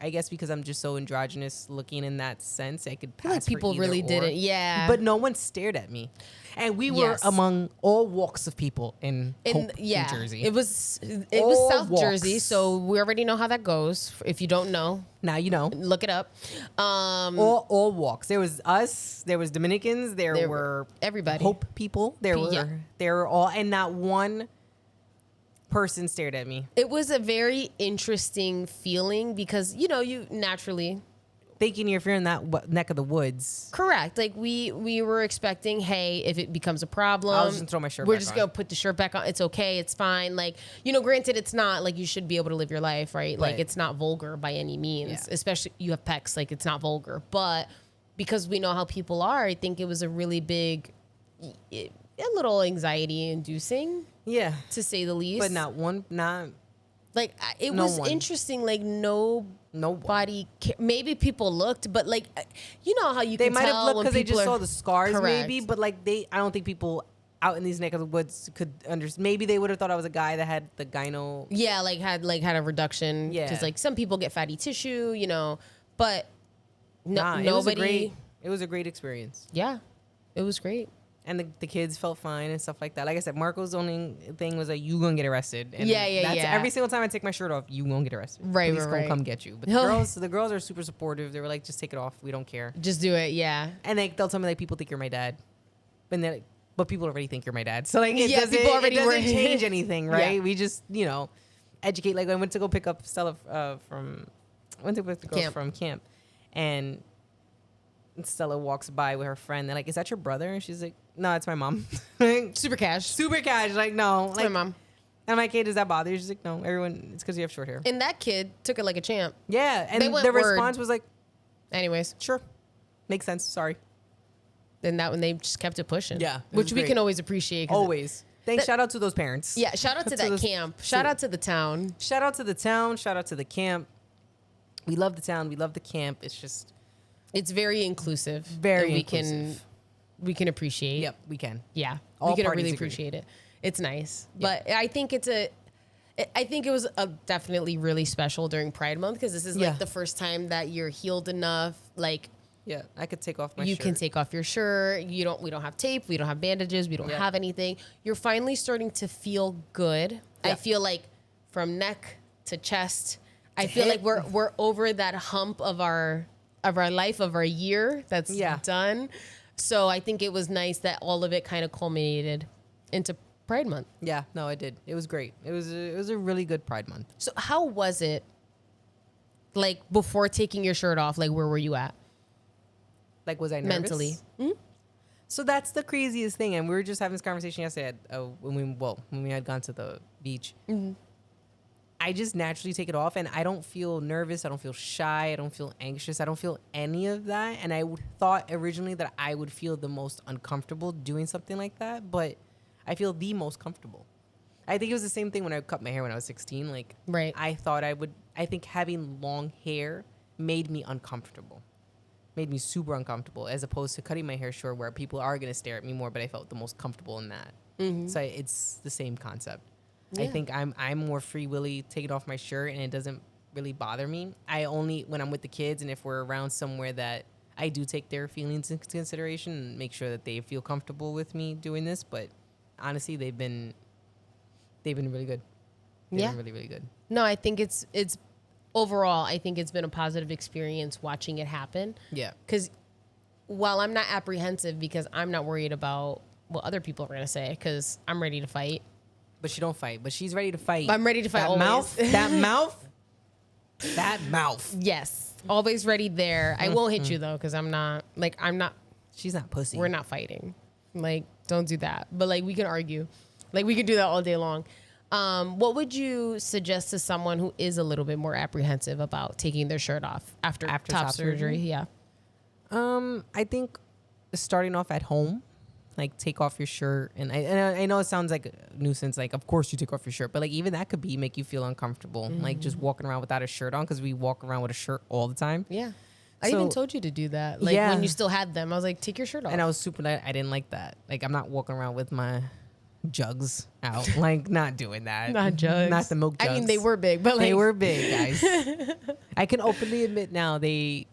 [SPEAKER 2] I guess because I'm just so androgynous looking in that sense, I could pass
[SPEAKER 1] like people
[SPEAKER 2] for
[SPEAKER 1] really
[SPEAKER 2] either
[SPEAKER 1] didn't.
[SPEAKER 2] or.
[SPEAKER 1] Yeah.
[SPEAKER 2] But no one stared at me. And we were among all walks of people in Jersey.
[SPEAKER 1] It was
[SPEAKER 2] All
[SPEAKER 1] South
[SPEAKER 2] walks.
[SPEAKER 1] Jersey, so we already know how that goes. If you don't know,
[SPEAKER 2] now you know.
[SPEAKER 1] look it up.
[SPEAKER 2] All walks. There was us. There was Dominicans. There were
[SPEAKER 1] everybody.
[SPEAKER 2] Hope people. There were all, and not one person stared at me.
[SPEAKER 1] It was a very interesting feeling because you naturally
[SPEAKER 2] thinking if you're in that neck of the woods.
[SPEAKER 1] Correct. Like we were expecting, hey, if it becomes a problem,
[SPEAKER 2] I'll just throw my shirt
[SPEAKER 1] we're
[SPEAKER 2] back
[SPEAKER 1] just
[SPEAKER 2] on.
[SPEAKER 1] gonna put the shirt back on. It's okay. It's fine. Like, granted, it's not like you should be able to live your life, right? Like it's not vulgar by any means, especially you have pecs. Like it's not vulgar, but because we know how people are, I think it was a really big, a little anxiety inducing.
[SPEAKER 2] Yeah.
[SPEAKER 1] To say the least.
[SPEAKER 2] But
[SPEAKER 1] like it was interesting. Like nobody maybe people looked, but like how you
[SPEAKER 2] they
[SPEAKER 1] can
[SPEAKER 2] might
[SPEAKER 1] tell
[SPEAKER 2] have looked
[SPEAKER 1] when
[SPEAKER 2] because they
[SPEAKER 1] people
[SPEAKER 2] just
[SPEAKER 1] are,
[SPEAKER 2] saw the scars.
[SPEAKER 1] Correct.
[SPEAKER 2] Maybe, but like I don't think people out in these neck of the woods could understand. Maybe they would have thought I was a guy that had the gyno.
[SPEAKER 1] Yeah, had a reduction.
[SPEAKER 2] Yeah,
[SPEAKER 1] because like some people get fatty tissue, but nobody.
[SPEAKER 2] It was a great experience.
[SPEAKER 1] Yeah, it was great.
[SPEAKER 2] And the kids felt fine and stuff like that. Like I said, Marco's only thing was like, you gonna get arrested. And
[SPEAKER 1] yeah.
[SPEAKER 2] Every single time I take my shirt off, you gonna get arrested.
[SPEAKER 1] Right,
[SPEAKER 2] Police
[SPEAKER 1] right.
[SPEAKER 2] gonna come get you. But the girls are super supportive. They were like, just take it off. We don't care.
[SPEAKER 1] Just do it. Yeah.
[SPEAKER 2] And they'll tell me like, people think you're my dad. But then, but people already think you're my dad. So like, it doesn't change anything, right? Yeah. We just educate. Like I went to go pick up Stella from camp, and Stella walks by with her friend. They're like, "Is that your brother?" And she's like, no, it's my mom.
[SPEAKER 1] Super cash.
[SPEAKER 2] Super cash. Like, no.
[SPEAKER 1] It's
[SPEAKER 2] like,
[SPEAKER 1] my mom.
[SPEAKER 2] And I'm like, hey, does that bother you? She's like, no, everyone, it's because you have short hair.
[SPEAKER 1] And that kid took it like a champ.
[SPEAKER 2] Yeah. And
[SPEAKER 1] They went
[SPEAKER 2] the
[SPEAKER 1] word.
[SPEAKER 2] response was like,
[SPEAKER 1] Anyways.
[SPEAKER 2] sure. Makes sense. Sorry.
[SPEAKER 1] And that when they just kept it pushing.
[SPEAKER 2] Yeah, it
[SPEAKER 1] Which
[SPEAKER 2] was
[SPEAKER 1] we
[SPEAKER 2] great.
[SPEAKER 1] can always appreciate.
[SPEAKER 2] Always. Thanks. Shout out to those parents.
[SPEAKER 1] Yeah, shout out to that camp. Shout out to the town.
[SPEAKER 2] Shout out to the town. Shout out to the camp. We love the town. We love the camp. It's just
[SPEAKER 1] It's very inclusive.
[SPEAKER 2] very
[SPEAKER 1] and
[SPEAKER 2] inclusive.
[SPEAKER 1] We can appreciate.
[SPEAKER 2] Yep, we can.
[SPEAKER 1] Yeah.
[SPEAKER 2] All
[SPEAKER 1] we can
[SPEAKER 2] parties
[SPEAKER 1] really
[SPEAKER 2] agree.
[SPEAKER 1] appreciate it. It's nice. But I think I think it was definitely really special during Pride Month because this is
[SPEAKER 2] Yeah.
[SPEAKER 1] like the first time that you're healed enough. Like
[SPEAKER 2] Yeah, I could take off my
[SPEAKER 1] you
[SPEAKER 2] shirt.
[SPEAKER 1] can take off your shirt. We don't have tape. We don't have bandages. We don't
[SPEAKER 2] Yeah.
[SPEAKER 1] have anything. You're finally starting to feel good.
[SPEAKER 2] Yeah.
[SPEAKER 1] I feel like from neck to chest. I feel
[SPEAKER 2] hip.
[SPEAKER 1] like we're over that hump of our life of our year that's done. So I think it was nice that all of it kind of culminated into Pride Month.
[SPEAKER 2] Yeah, no, I did. It was great. It was a really good Pride Month.
[SPEAKER 1] So how was it like before taking your shirt off? Like where were you at
[SPEAKER 2] Like, was I nervous?
[SPEAKER 1] mentally?
[SPEAKER 2] So that's the craziest thing, and we were just having this conversation yesterday when we had gone to the beach.
[SPEAKER 1] Mm-hmm.
[SPEAKER 2] I just naturally take it off, and I don't feel nervous. I don't feel shy. I don't feel anxious. I don't feel any of that. And I thought originally that I would feel the most uncomfortable doing something like that, but I feel the most comfortable. I think it was the same thing when I cut my hair when I was 16. Like,
[SPEAKER 1] Right.
[SPEAKER 2] I thought I would. I think having long hair made me uncomfortable. Made me super uncomfortable, as opposed to cutting my hair short, where people are gonna stare at me more. But I felt the most comfortable in that. So it's the same concept. I
[SPEAKER 1] Yeah.
[SPEAKER 2] think I'm more free willy, taking off my shirt, and it doesn't really bother me. I only when I'm with the kids, and if we're around somewhere that I do take their feelings into consideration and make sure that they feel comfortable with me doing this. But honestly, they've been really good. They've been really, really good.
[SPEAKER 1] No, I think it's overall, I think it's been a positive experience watching it happen.
[SPEAKER 2] Yeah.
[SPEAKER 1] Because while I'm not apprehensive because I'm not worried about what other people are going to say because I'm ready to fight.
[SPEAKER 2] But she don't fight. But she's ready to fight.
[SPEAKER 1] I'm ready to fight
[SPEAKER 2] That
[SPEAKER 1] always.
[SPEAKER 2] mouth. That mouth. That mouth.
[SPEAKER 1] Yes. Always ready there. I won't hit you though because I'm not.
[SPEAKER 2] She's not pussy.
[SPEAKER 1] We're not fighting. Like, don't do that. But like, we can argue. Like, we could do that all day long. What would you suggest to someone who is a little bit more apprehensive about taking their shirt off after top surgery? Yeah.
[SPEAKER 2] I think starting off at home, like take off your shirt, and I know it sounds like a nuisance. Like, of course you take off your shirt, but like even that could make you feel uncomfortable. Like just walking around without a shirt on, because we walk around with a shirt all the time.
[SPEAKER 1] Yeah. I
[SPEAKER 2] So-
[SPEAKER 1] even told you to do that. Like
[SPEAKER 2] Yeah.
[SPEAKER 1] when you still had them, I was like, take your shirt off.
[SPEAKER 2] And I was super. I didn't like that. Like I'm not walking around with my jugs out. Like not doing that.
[SPEAKER 1] Not jugs.
[SPEAKER 2] Not the milk jugs.
[SPEAKER 1] I mean, they were big, but like
[SPEAKER 2] They were big, guys. I can openly admit now they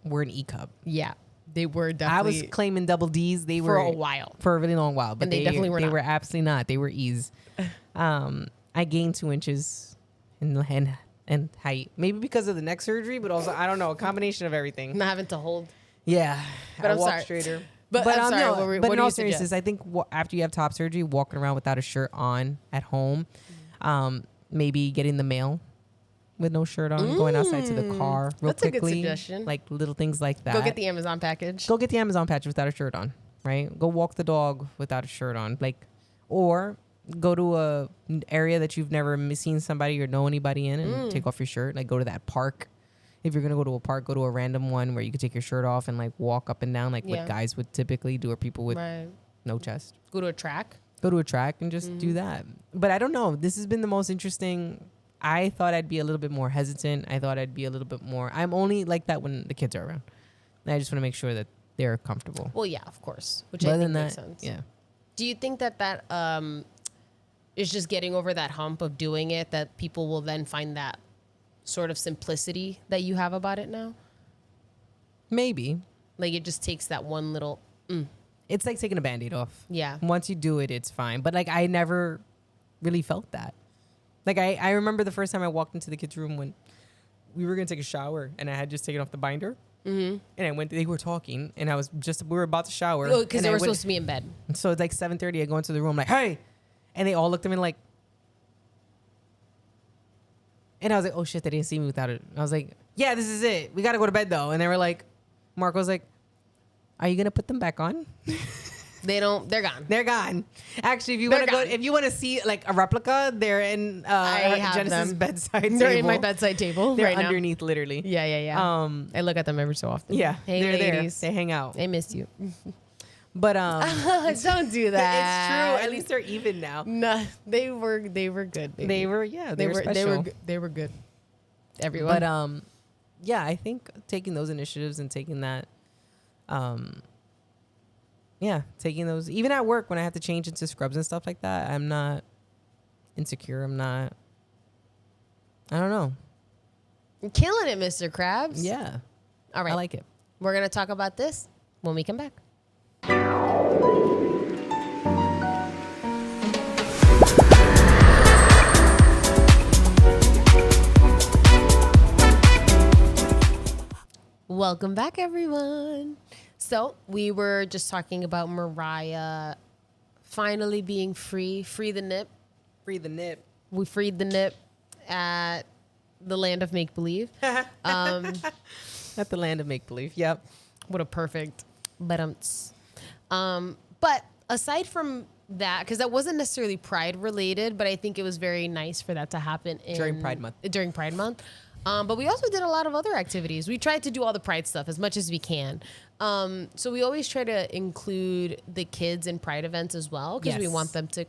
[SPEAKER 2] were an E cup.
[SPEAKER 1] Yeah, they were
[SPEAKER 2] I
[SPEAKER 1] definitely.
[SPEAKER 2] was claiming double D's. They
[SPEAKER 1] for
[SPEAKER 2] were
[SPEAKER 1] a while.
[SPEAKER 2] for a really long while, but
[SPEAKER 1] And they definitely were
[SPEAKER 2] They
[SPEAKER 1] not.
[SPEAKER 2] were absolutely not. They were E's. I gained 2 inches in height, maybe because of the neck surgery, but also I don't know, a combination of everything.
[SPEAKER 1] Not having to hold.
[SPEAKER 2] Yeah,
[SPEAKER 1] But I'm
[SPEAKER 2] walk
[SPEAKER 1] sorry.
[SPEAKER 2] straighter.
[SPEAKER 1] But I'm sorry,
[SPEAKER 2] no,
[SPEAKER 1] what were-
[SPEAKER 2] but
[SPEAKER 1] what
[SPEAKER 2] in
[SPEAKER 1] do
[SPEAKER 2] all
[SPEAKER 1] you suggest?
[SPEAKER 2] seriousness, I think after you have top surgery, walking around without a shirt on at home, maybe getting the mail with no shirt on, going outside to the car real
[SPEAKER 1] That's a good
[SPEAKER 2] quickly,
[SPEAKER 1] suggestion.
[SPEAKER 2] like little things like that.
[SPEAKER 1] Go get the Amazon package.
[SPEAKER 2] Go get the Amazon patch without a shirt on, right? Go walk the dog without a shirt on, like, or go to a area that you've never seen somebody or know anybody in and take off your shirt. Like go to that park. If you're gonna go to a park, go to a random one where you could take your shirt off and like walk up and down, like
[SPEAKER 1] Yeah.
[SPEAKER 2] what guys would typically do, or people with
[SPEAKER 1] Right.
[SPEAKER 2] no chest.
[SPEAKER 1] Go to a track.
[SPEAKER 2] Go to a track and just do that. But I don't know. This has been the most interesting. I thought I'd be a little bit more hesitant. I thought I'd be a little bit more. I'm only like that when the kids are around. And I just want to make sure that they're comfortable.
[SPEAKER 1] Well, yeah, of course. Which
[SPEAKER 2] But
[SPEAKER 1] I
[SPEAKER 2] other
[SPEAKER 1] think
[SPEAKER 2] than
[SPEAKER 1] makes
[SPEAKER 2] that,
[SPEAKER 1] sense.
[SPEAKER 2] yeah.
[SPEAKER 1] Do you think that is just getting over that hump of doing it, that people will then find that sort of simplicity that you have about it now?
[SPEAKER 2] Maybe.
[SPEAKER 1] Like it just takes that one little,
[SPEAKER 2] It's like taking a Band-Aid off.
[SPEAKER 1] yeah.
[SPEAKER 2] Once you do it, it's fine. But like I never really felt that. Like I remember the first time I walked into the kids' room when we were gonna take a shower and I had just taken off the binder. And I went. They were talking, and we were about to shower.
[SPEAKER 1] Oh, because
[SPEAKER 2] and
[SPEAKER 1] they
[SPEAKER 2] I
[SPEAKER 1] were
[SPEAKER 2] went-
[SPEAKER 1] supposed to be in bed.
[SPEAKER 2] So it's like 7:30. I go into the room like, hey, and they all looked at me like, and I was like, oh shit, they didn't see me without it. I was like, yeah, this is it. We gotta go to bed though. And they were like, Mark was like, Are you gonna put them back on?
[SPEAKER 1] They're gone.
[SPEAKER 2] They're gone. Actually, if you want to go, if you want to see like a replica, they're in Genesis' bedside table.
[SPEAKER 1] They're in my bedside table.
[SPEAKER 2] They're
[SPEAKER 1] right
[SPEAKER 2] underneath, literally.
[SPEAKER 1] Yeah. I look at them every so often.
[SPEAKER 2] Yeah,
[SPEAKER 1] hey,
[SPEAKER 2] they're
[SPEAKER 1] ladies.
[SPEAKER 2] there. They hang out.
[SPEAKER 1] I miss you.
[SPEAKER 2] But
[SPEAKER 1] don't do that.
[SPEAKER 2] It's true. At least they're even now.
[SPEAKER 1] No, they were good. Baby.
[SPEAKER 2] They were special.
[SPEAKER 1] They were good. Everyone.
[SPEAKER 2] But yeah, I think taking those initiatives and taking that, taking those, even at work when I have to change into scrubs and stuff like that, I'm not insecure. I don't know.
[SPEAKER 1] You're killing it, Mr. Krabs.
[SPEAKER 2] Yeah.
[SPEAKER 1] All right.
[SPEAKER 2] I like it.
[SPEAKER 1] We're going to talk about this when we come back. Welcome back, everyone. So we were just talking about Mariah finally being free. Free the nip.
[SPEAKER 2] Free the nip.
[SPEAKER 1] We freed the nip at the land of make-believe.
[SPEAKER 2] At the land of make-believe. Yep.
[SPEAKER 1] What a perfect but aside from that, because that wasn't necessarily Pride related, but I think it was very nice for that to happen
[SPEAKER 2] during Pride Month.
[SPEAKER 1] But we also did a lot of other activities. We tried to do all the Pride stuff as much as we can. So we always try to include the kids in Pride events as well, because we want them to,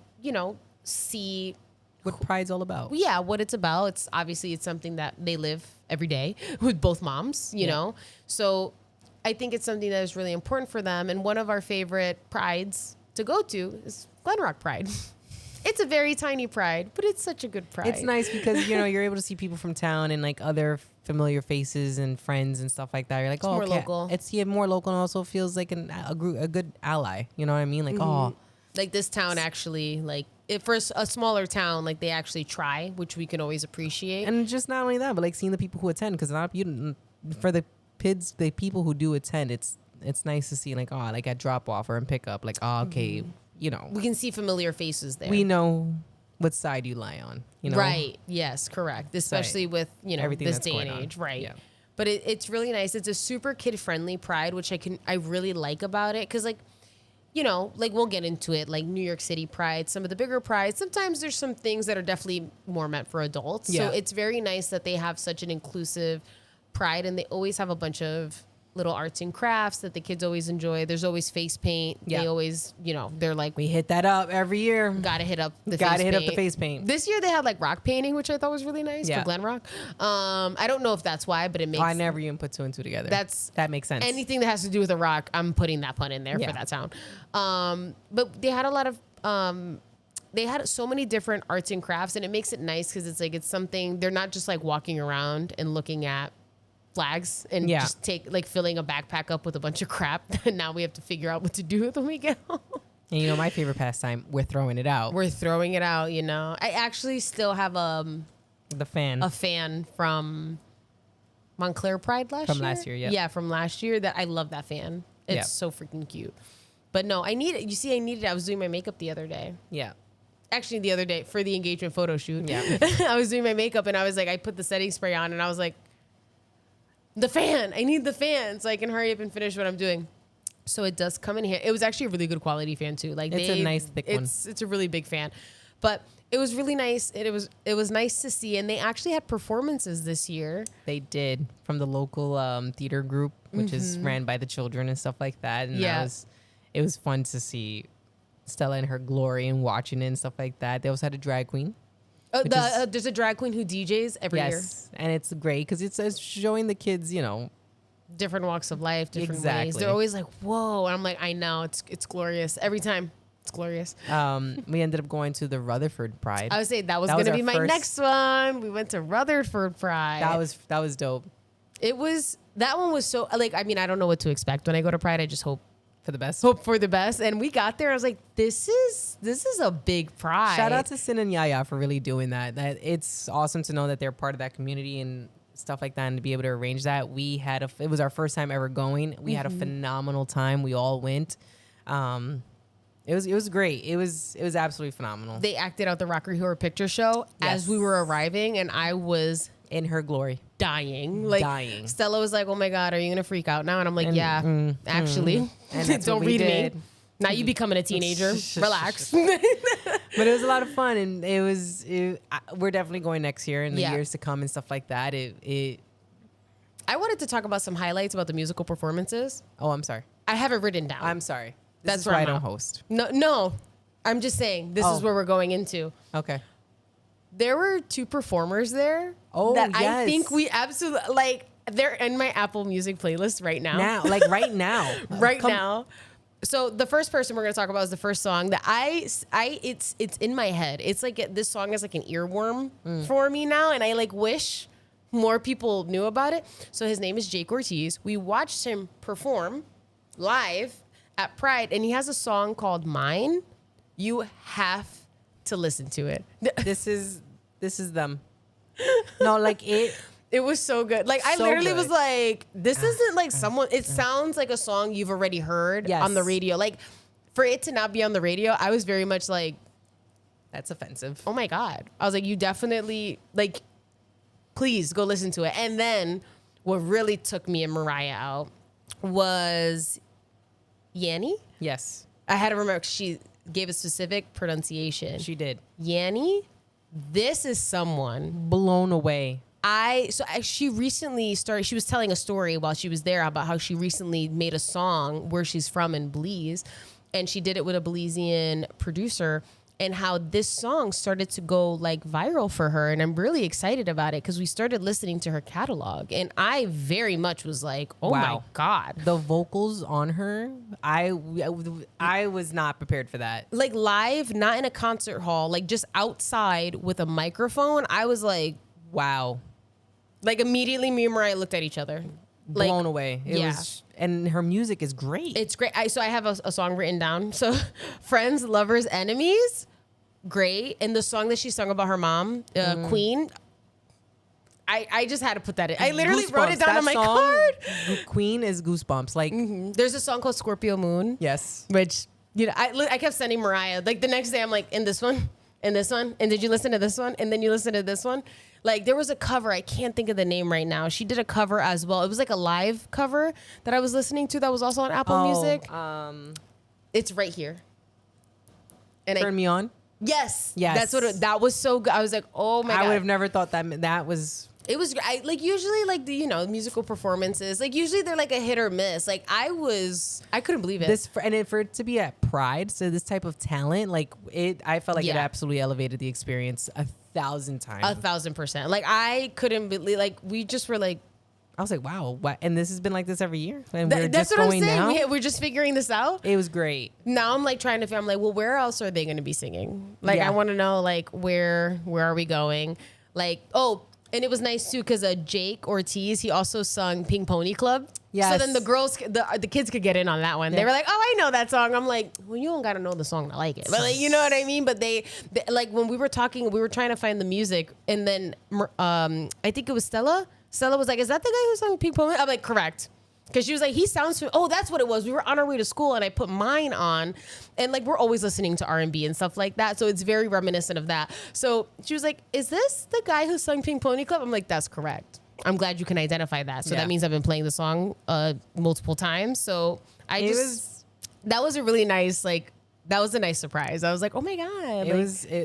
[SPEAKER 1] see
[SPEAKER 2] what Pride's all about.
[SPEAKER 1] Yeah, what it's about. It's something that they live every day with both moms, you know. So I think it's something that is really important for them. And one of our favorite prides to go to is Glen Rock Pride. It's a very tiny pride, but it's such a good pride.
[SPEAKER 2] It's nice because, you're able to see people from town and like other familiar faces and friends and stuff like that. You're like,
[SPEAKER 1] it's more local.
[SPEAKER 2] It's more local, and also feels like a good ally. You know what I mean? Like,
[SPEAKER 1] like this town actually, like for a smaller town, like they actually try, which we can always appreciate.
[SPEAKER 2] And just not only that, but like seeing the people who attend, because for the kids, the people who do attend, it's nice to see like at drop off or in pickup, like okay.
[SPEAKER 1] We can see familiar faces there.
[SPEAKER 2] We know what side you lie on,
[SPEAKER 1] Right. Yes, correct. Especially with,
[SPEAKER 2] everything
[SPEAKER 1] this
[SPEAKER 2] that's
[SPEAKER 1] day and
[SPEAKER 2] going
[SPEAKER 1] age.
[SPEAKER 2] on.
[SPEAKER 1] Right.
[SPEAKER 2] Yeah.
[SPEAKER 1] But it's really nice. It's a super kid-friendly pride, which I really like about it. Because, like we'll get into it, like New York City Pride, some of the bigger prides. Sometimes there's some things that are definitely more meant for adults.
[SPEAKER 2] Yeah.
[SPEAKER 1] So it's very nice that they have such an inclusive pride, and they always have a bunch of little arts and crafts that the kids always enjoy. There's always face paint. Yeah. They always, they're like,
[SPEAKER 2] we hit that up every year.
[SPEAKER 1] Gotta hit up the face paint. This year they had like rock painting, which I thought was really nice for Glen Rock. I don't know if that's why, but it makes.
[SPEAKER 2] I never even put two and two together. That makes sense.
[SPEAKER 1] Anything that has to do with a rock, I'm putting that pun in there for that town. But they had a lot of. They had so many different arts and crafts, and it makes it nice because it's something. They're not just like walking around and looking at flags and just filling a backpack up with a bunch of crap that now we have to figure out what to do with when we get home.
[SPEAKER 2] And my favorite pastime, we're throwing it out.
[SPEAKER 1] I actually still have a fan from Montclair Pride last year. Yeah, from last year. That I love that fan. It's so freaking cute. But no, I need it. You see, I was doing my makeup the other day.
[SPEAKER 2] Yeah.
[SPEAKER 1] Actually, the other day for the engagement photo shoot.
[SPEAKER 2] Yeah.
[SPEAKER 1] I was doing my makeup and I was like, I put the setting spray on and I was like, the fan. I need the fan so I can hurry up and finish what I'm doing. So it does come in here. It was actually a really good quality fan too. Like
[SPEAKER 2] it's a nice thick one.
[SPEAKER 1] It's a really big fan, but it was really nice. It was nice to see, and they actually had performances this year.
[SPEAKER 2] They did from the local theater group, which is ran by the children and stuff like that. And it was fun to see Stella in her glory and watching it and stuff like that. They also had a drag queen.
[SPEAKER 1] There's a drag queen who DJs every year.
[SPEAKER 2] Yes, and it's great because it's showing the kids,
[SPEAKER 1] different walks of life, different ways. They're always like, whoa. And I'm like, I know, it's glorious. Every time, it's glorious.
[SPEAKER 2] We ended up going to the Rutherford Pride.
[SPEAKER 1] I would say that was going to be my next one. We went to Rutherford Pride.
[SPEAKER 2] That was dope.
[SPEAKER 1] That one was so, I don't know what to expect. When I go to Pride, I just hope
[SPEAKER 2] for the best.
[SPEAKER 1] And we got there. I was like, this is a big pride.
[SPEAKER 2] Shout out to Sin and Yaya for really doing that. That it's awesome to know that they're part of that community and stuff like that, and to be able to arrange that. It was our first time ever going. We had a phenomenal time. We all went. It was great. It was absolutely phenomenal.
[SPEAKER 1] They acted out the Rocky Horror Picture Show as we were arriving, and I was
[SPEAKER 2] in her glory.
[SPEAKER 1] dying. Like Stella was like, "Oh my God, are you gonna freak out now?" And I'm like, "Yeah, actually, don't read me. Now you becoming a teenager. Relax."
[SPEAKER 2] But it was a lot of fun, and we're definitely going next year and the years to come and stuff like that.
[SPEAKER 1] I wanted to talk about some highlights about the musical performances.
[SPEAKER 2] Oh, I'm sorry.
[SPEAKER 1] I have it written down.
[SPEAKER 2] I'm sorry.
[SPEAKER 1] That's
[SPEAKER 2] why I don't host.
[SPEAKER 1] No. I'm just saying this is where we're going into.
[SPEAKER 2] Okay.
[SPEAKER 1] There were 2 performers there I think we absolutely like. They're in my Apple Music playlist right now.
[SPEAKER 2] Right now.
[SPEAKER 1] Now. So the first person we're going to talk about is the first song that it's in my head. It's like this song is like an earworm for me now, and I like wish more people knew about it. So his name is Jake Ortiz. We watched him perform live at Pride, and he has a song called Mine. You have to listen to it.
[SPEAKER 2] This is them. No, like it.
[SPEAKER 1] It was so good. Like I literally was like, this isn't like someone. It sounds like a song you've already heard on the radio. Like for it to not be on the radio, I was very much like,
[SPEAKER 2] that's offensive.
[SPEAKER 1] Oh my God. I was like, you definitely like, please go listen to it. And then what really took me and Mariah out was Yanni.
[SPEAKER 2] Yes.
[SPEAKER 1] I had to remember she gave a specific pronunciation.
[SPEAKER 2] She did.
[SPEAKER 1] Yanni, this is someone
[SPEAKER 2] blown away.
[SPEAKER 1] She recently started, she was telling a story while she was there about how she recently made a song where she's from in Belize, and she did it with a Belizean producer, and how this song started to go like viral for her. And I'm really excited about it because we started listening to her catalog, and I very much was like, oh my God.
[SPEAKER 2] The vocals on her, I was not prepared for that.
[SPEAKER 1] Like live, not in a concert hall, like just outside with a microphone. I was like, wow. Like immediately me and Mariah looked at each other.
[SPEAKER 2] Blown away. It was, and her music is great.
[SPEAKER 1] It's great. So I have a song written down. So Friends, Lovers, Enemies, great. And the song that she sung about her mom, Queen, I just had to put that in. I literally wrote it down on my card.
[SPEAKER 2] Queen is goosebumps. Like
[SPEAKER 1] there's a song called Scorpio Moon.
[SPEAKER 2] Yes.
[SPEAKER 1] Which, you know, I kept sending Mariah. Like the next day I'm like, in this one, in this one. And did you listen to this one? And then you listen to this one. Like there was a cover, I can't think of the name right now. She did a cover as well. It was like a live cover that I was listening to that was also on Apple Music. It's right here. And
[SPEAKER 2] Turn Me On?
[SPEAKER 1] Yes. That's what that was so good. I was like, oh my God.
[SPEAKER 2] I would have never thought that was.
[SPEAKER 1] It was like usually like the, you know, musical performances, like usually they're like a hit or miss. Like I couldn't believe it.
[SPEAKER 2] For it to be at Pride, so this type of talent, like I felt like it absolutely elevated the experience 1,000 times.
[SPEAKER 1] 1,000%. Like I couldn't believe, like we just were like,
[SPEAKER 2] I was like, wow, what? And this has been like this every year. And
[SPEAKER 1] that's what I'm saying. We're just figuring this out.
[SPEAKER 2] It was great.
[SPEAKER 1] Now I'm like trying to figure, I'm like, well, where else are they going to be singing? Like I want to know like where are we going? Like, and it was nice too because Jake Ortiz, he also sung Pink Pony Club. Yes. So then the girls, the kids could get in on that one. Yeah. They were like, oh, I know that song. I'm like, well, you don't got to know the song to like it. But like, you know what I mean? But they like when we were talking, we were trying to find the music. And then I think it was Stella. Stella was like, is that the guy who sung Pink Pony? I'm like, correct. Because she was like, he sounds, that's what it was. We were on our way to school and I put Mine on. And like, we're always listening to R&B and stuff like that. So it's very reminiscent of that. So she was like, is this the guy who sung Pink Pony Club? I'm like, that's correct. I'm glad you can identify that. So that means I've been playing the song multiple times. So that was a really nice, like, that was a nice surprise. I was like, oh my God.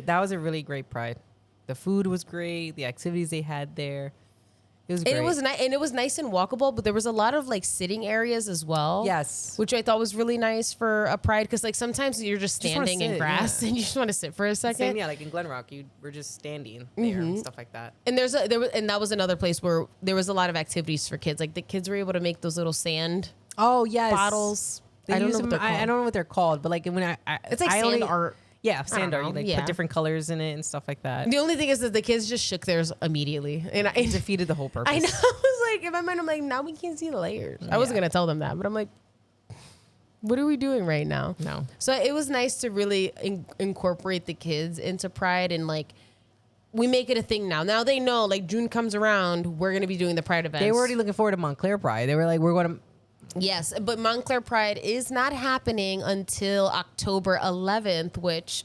[SPEAKER 2] That was a really great Pride. The food was great. The activities they had there. It was great.
[SPEAKER 1] And it was nice and walkable, but there was a lot of like sitting areas as well.
[SPEAKER 2] Yes.
[SPEAKER 1] Which I thought was really nice for a Pride because like sometimes you're just standing in grass and you just want to sit for a second.
[SPEAKER 2] Same, like in Glen Rock, we're just standing there and stuff like that.
[SPEAKER 1] And and that was another place where there was a lot of activities for kids. Like the kids were able to make those little sand bottles.
[SPEAKER 2] I don't know what they're called, but like when
[SPEAKER 1] it's like sand art.
[SPEAKER 2] Yeah, sand art. You put different colors in it and stuff like that.
[SPEAKER 1] The only thing is that the kids just shook theirs immediately. And it
[SPEAKER 2] defeated the whole purpose.
[SPEAKER 1] I know. I was like, in my mind, I'm like, now we can't see the layers. I wasn't going to tell them that, but I'm like, what are we doing right now?
[SPEAKER 2] No.
[SPEAKER 1] So it was nice to really incorporate the kids into Pride and like, we make it a thing now. Now they know, like June comes around, we're going to be doing the Pride events.
[SPEAKER 2] They were already looking forward to Montclair Pride. They were like, we're going to...
[SPEAKER 1] Yes, but Montclair Pride is not happening until October 11th, which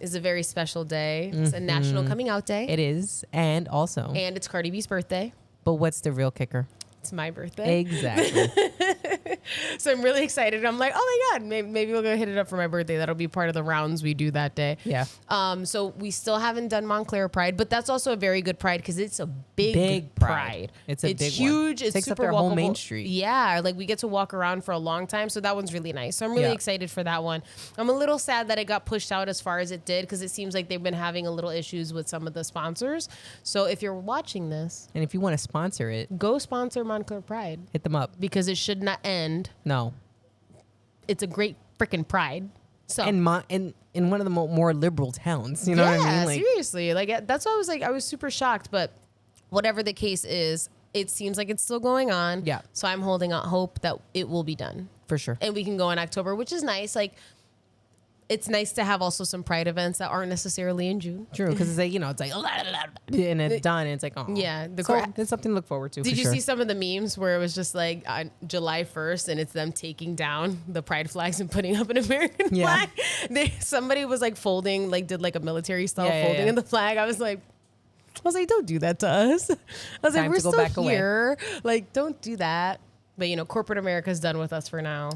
[SPEAKER 1] is a very special day. It's a National Coming Out Day.
[SPEAKER 2] It is. And
[SPEAKER 1] it's Cardi B's birthday.
[SPEAKER 2] But what's the real kicker?
[SPEAKER 1] It's my birthday.
[SPEAKER 2] Exactly.
[SPEAKER 1] So I'm really excited. I'm like, oh my God, maybe we'll go hit it up for my birthday. That'll be part of the rounds we do that day.
[SPEAKER 2] Yeah.
[SPEAKER 1] So we still haven't done Montclair Pride, but that's also a very good Pride because it's a big pride.
[SPEAKER 2] It's a big
[SPEAKER 1] huge.
[SPEAKER 2] One.
[SPEAKER 1] It's
[SPEAKER 2] takes
[SPEAKER 1] super
[SPEAKER 2] up their
[SPEAKER 1] walkable.
[SPEAKER 2] whole Main Street.
[SPEAKER 1] Yeah, like we get to walk around for a long time. So that one's really nice. So I'm really excited for that one. I'm a little sad that it got pushed out as far as it did because it seems like they've been having a little issues with some of the sponsors. So if you're watching this,
[SPEAKER 2] and if you want to sponsor it,
[SPEAKER 1] go sponsor Montclair Pride.
[SPEAKER 2] Hit them up
[SPEAKER 1] because it should not end.
[SPEAKER 2] No.
[SPEAKER 1] It's a great freaking pride. So
[SPEAKER 2] in one of the more liberal towns, you know what I mean?
[SPEAKER 1] Like, seriously, like that's why I was super shocked. But whatever the case is, it seems like it's still going on.
[SPEAKER 2] Yeah.
[SPEAKER 1] So I'm holding out hope that it will be done
[SPEAKER 2] for sure,
[SPEAKER 1] and we can go in October, which is nice. Like, it's nice to have also some Pride events that aren't necessarily in June.
[SPEAKER 2] True, because it's like it's like and it's done, and it's like
[SPEAKER 1] yeah,
[SPEAKER 2] it's something to look forward to.
[SPEAKER 1] Did you see some of the memes where it was just like on July 1st and it's them taking down the Pride flags and putting up an American flag? Somebody was like folding, like did like a military style folding in the flag. I was like, don't do that to us. I was like, we're still here. Like, don't do that. But corporate America's done with us for now.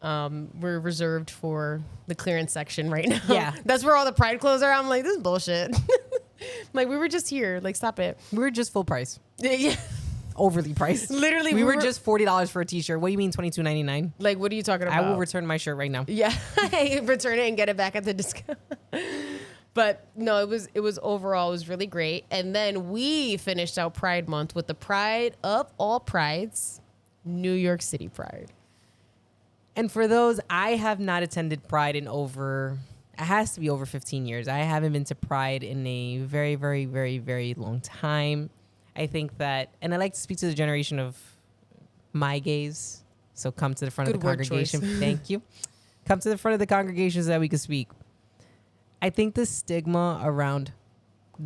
[SPEAKER 1] We're reserved for the clearance section right now.
[SPEAKER 2] Yeah.
[SPEAKER 1] That's where all the Pride clothes are. I'm like, this is bullshit. Like, we were just here. Like, stop it.
[SPEAKER 2] We were just full price.
[SPEAKER 1] Yeah.
[SPEAKER 2] Overly priced.
[SPEAKER 1] Literally.
[SPEAKER 2] We were just $40 for a t-shirt. What do you mean $22.99?
[SPEAKER 1] Like, what are you talking about?
[SPEAKER 2] I will return my shirt right now.
[SPEAKER 1] Yeah. Return it and get it back at the discount. But no, it was overall, it was really great. And then we finished out Pride Month with the Pride of all prides, New York City Pride.
[SPEAKER 2] And for those, I have not attended Pride in it has to be over 15 years. I haven't been to Pride in a very, very, very, very long time. I think that, and I like to speak to the generation of my gays. So come to the front of the congregation. Thank you. Come to the front of the congregation so that we can speak. I think the stigma around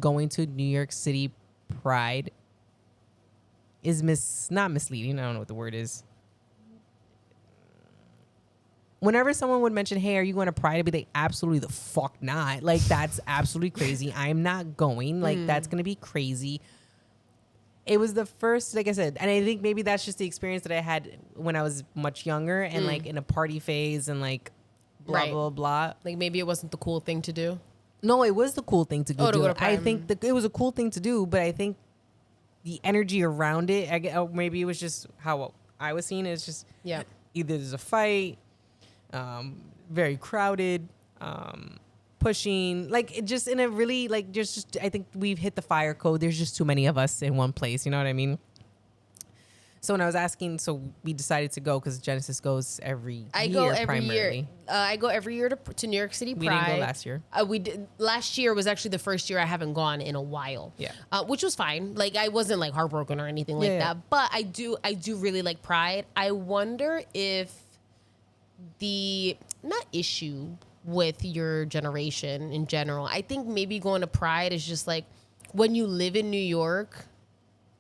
[SPEAKER 2] going to New York City Pride is not misleading. I don't know what the word is. Whenever someone would mention, hey, are you going to Pride? I'd be like, absolutely the fuck not. Like, that's absolutely crazy. I'm not going. Like, that's going to be crazy. It was the first, like I said, and I think maybe that's just the experience that I had when I was much younger and like in a party phase and like blah, blah, blah.
[SPEAKER 1] Like, maybe it wasn't the cool thing to do.
[SPEAKER 2] No, it was the cool thing to go do.
[SPEAKER 1] I
[SPEAKER 2] think it was a cool thing to do, but I think the energy around it, maybe it was just how I was seeing it. It's just either there's a fight, very crowded, pushing, like it just in a really like just I think we've hit the fire code. There's just too many of us in one place. You know what I mean? So when I was asking, so we decided to go because Genesis goes every year. I go every year to New York City Pride. We didn't go last year.
[SPEAKER 1] We did. Last year was actually the first year I haven't gone in a while.
[SPEAKER 2] Yeah.
[SPEAKER 1] Which was fine. Like, I wasn't like heartbroken or anything like that. But I do really like Pride. I wonder if the not issue with your generation in general. I think maybe going to Pride is just like when you live in New York.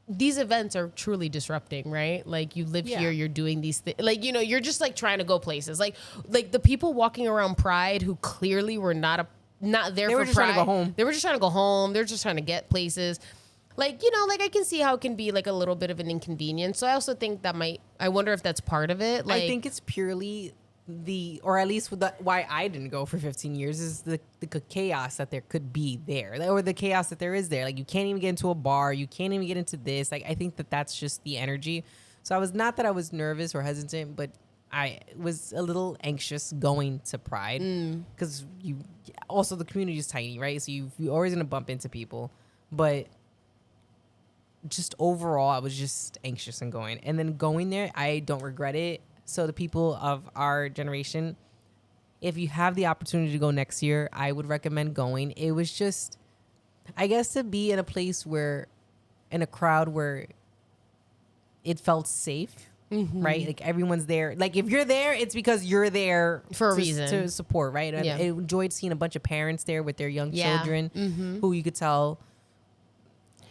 [SPEAKER 1] These events are truly disrupting, right? Like, you live here, you're doing these things. Like, you're just like trying to go places. Like the people walking around Pride who clearly were not there for Pride. They were just trying to go home. They were just trying to go home. They're just trying to get places. Like, like I can see how it can be like a little bit of an inconvenience. So I also think I wonder if that's part of it. Like,
[SPEAKER 2] I think it's purely or at least why I didn't go for 15 years is the chaos that there could be there, or the chaos that there is there. Like, you can't even get into a bar, you can't even get into this. Like, I think that's just the energy. So I was not that I was nervous or hesitant, but I was a little anxious going to Pride because also the community is tiny, right? So you're always gonna bump into people, but just overall, I was just anxious and going. And then going there, I don't regret it. So the people of our generation, if you have the opportunity to go next year, I would recommend going. It was just, I guess, to be in a place in a crowd where it felt safe, right? Like, everyone's there. Like, if you're there, it's because you're there
[SPEAKER 1] for a reason
[SPEAKER 2] to support, right? I enjoyed seeing a bunch of parents there with their young children who you could tell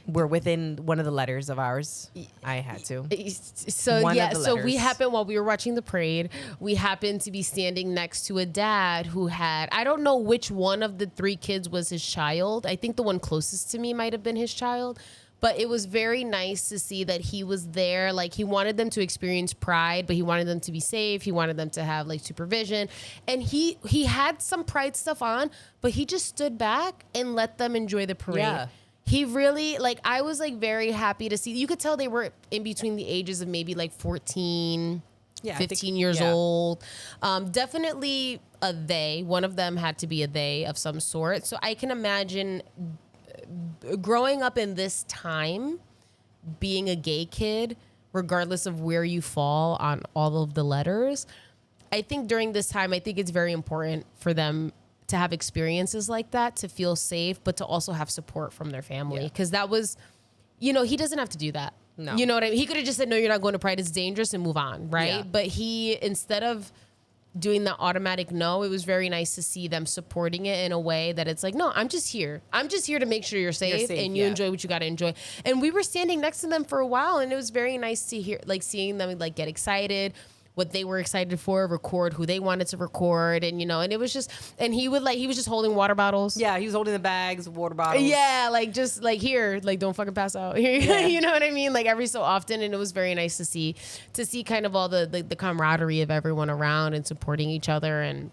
[SPEAKER 2] were within one of the letters of ours. I had to.
[SPEAKER 1] So so we happened while we were watching the parade, we happened to be standing next to a dad who had, I don't know which one of the 3 kids was his child. I think the one closest to me might have been his child. But it was very nice to see that he was there. Like, he wanted them to experience Pride, but he wanted them to be safe. He wanted them to have, like, supervision. And he had some Pride stuff on, but he just stood back and let them enjoy the parade. Yeah. He really, like, I was, like, very happy to see. You could tell they were in between the ages of maybe, like, 14, 15 years old. Definitely a they. One of them had to be a they of some sort. So I can imagine growing up in this time, being a gay kid, regardless of where you fall on all of the letters, I think during this time, I think it's very important for them to have experiences like that, to feel safe, but to also have support from their family. Because that was, you know, he doesn't have to do that. No. You know what I mean? He could have just said, no, you're not going to Pride. It's dangerous, and move on, right? Yeah. But he, instead of doing the automatic no, it was very nice to see them supporting it in a way that it's like, no, I'm just here. I'm just here to make sure you're safe and you enjoy what you got to enjoy. And we were standing next to them for a while, and it was very nice to hear, like, seeing them, like, get excited, what they were excited for, record who they wanted to record. And, you know, and it was just, and he was just holding water bottles.
[SPEAKER 2] Yeah, he was holding the bags, water bottles.
[SPEAKER 1] Yeah, like, just like, here, like, don't fucking pass out. Yeah. You know what I mean? Like, every so often. And it was very nice to see kind of all the camaraderie of everyone around and supporting each other. And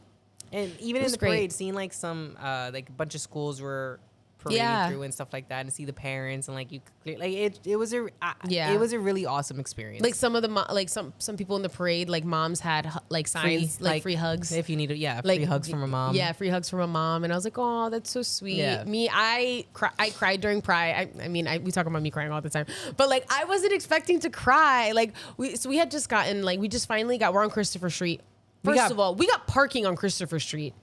[SPEAKER 2] even in the parade, seeing like some, like a bunch of schools were parading through and stuff like that, and see the parents, and like it was a really awesome experience.
[SPEAKER 1] Like some of the like some people in the parade, like moms had like signs, free hugs
[SPEAKER 2] if you need it. Free hugs from a mom.
[SPEAKER 1] Yeah, free hugs from a mom, and I was like, oh, that's so sweet. Yeah. I cried during Pride. I mean, we talk about me crying all the time, but like I wasn't expecting to cry. Like we had just gotten we just finally we're on Christopher Street. First of all, we got parking on Christopher Street.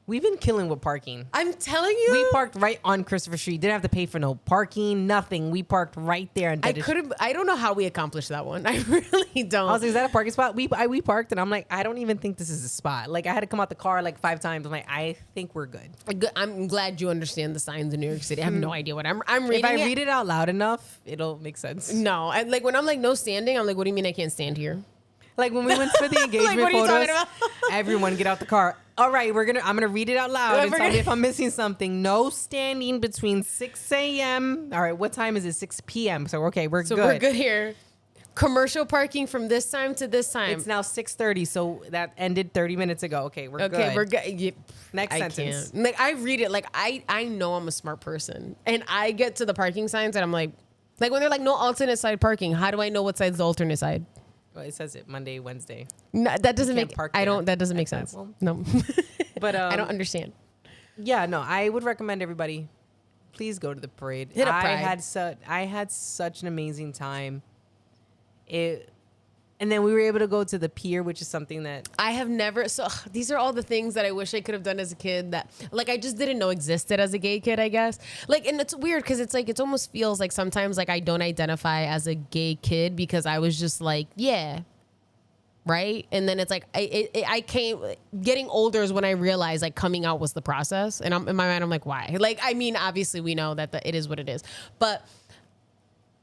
[SPEAKER 2] We've been killing with parking.
[SPEAKER 1] I'm telling you.
[SPEAKER 2] We parked right on Christopher Street. Didn't have to pay for no parking, nothing. We parked right there. And
[SPEAKER 1] I don't know how we accomplished that one. I really don't.
[SPEAKER 2] I was like, is that a parking spot? We parked, and I'm like, I don't even think this is a spot. Like, I had to come out the car like 5 times. I'm like, I think we're good.
[SPEAKER 1] I'm glad you understand the signs in New York City. I have no idea what I'm reading.
[SPEAKER 2] If I read it out loud enough, it'll make sense.
[SPEAKER 1] No. Like, when I'm like, no standing, I'm like, what do you mean I can't stand here?
[SPEAKER 2] Like, when we went for the engagement
[SPEAKER 1] what are you
[SPEAKER 2] photos,
[SPEAKER 1] talking about?
[SPEAKER 2] Everyone get out the car. All right, I'm gonna read it out loud and tell me if I'm missing something. No standing between 6 a.m. All right, what time is it? 6 p.m. So we're good.
[SPEAKER 1] So we're good here. Commercial parking from this time to this time.
[SPEAKER 2] It's now 6:30, so that ended 30 minutes ago. Okay, we're good.
[SPEAKER 1] Okay, we're good. Yeah,
[SPEAKER 2] Next sentence.
[SPEAKER 1] Like, I read it like I know I'm a smart person, and I get to the parking signs and I'm like when they're like, no alternate side parking. How do I know what side's the alternate side?
[SPEAKER 2] Well, it says it Monday, Wednesday.
[SPEAKER 1] No, that doesn't make. That doesn't make sense. No,
[SPEAKER 2] but
[SPEAKER 1] I don't understand.
[SPEAKER 2] Yeah, no. I would recommend everybody, please go to the parade.
[SPEAKER 1] Hit up Pride.
[SPEAKER 2] I had such an amazing time. And then we were able to go to the pier, which is something that
[SPEAKER 1] I have never. So these are all the things that I wish I could have done as a kid that like I just didn't know existed as a gay kid, I guess. Like, and it's weird because it's like it almost feels like sometimes like I don't identify as a gay kid because I was just like, yeah, right. And then it's like I came getting older is when I realized like coming out was the process, and in my mind I'm like, why? Like, I mean, obviously we know that it is what it is, but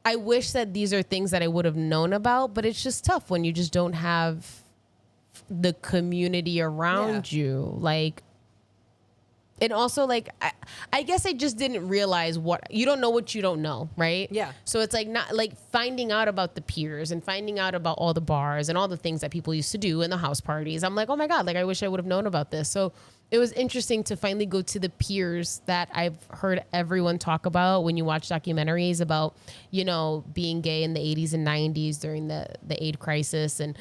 [SPEAKER 1] I wish that these are things that I would have known about, but it's just tough when you just don't have the community around you. Like, and also like, I guess I just didn't realize you don't know what you don't know. Right.
[SPEAKER 2] Yeah.
[SPEAKER 1] So it's like not like finding out about the piers and finding out about all the bars and all the things that people used to do in the house parties. I'm like, oh my God, like I wish I would have known about this. So it was interesting to finally go to the piers that I've heard everyone talk about when you watch documentaries about, you know, being gay in the 80s and 90s during the AIDS crisis. And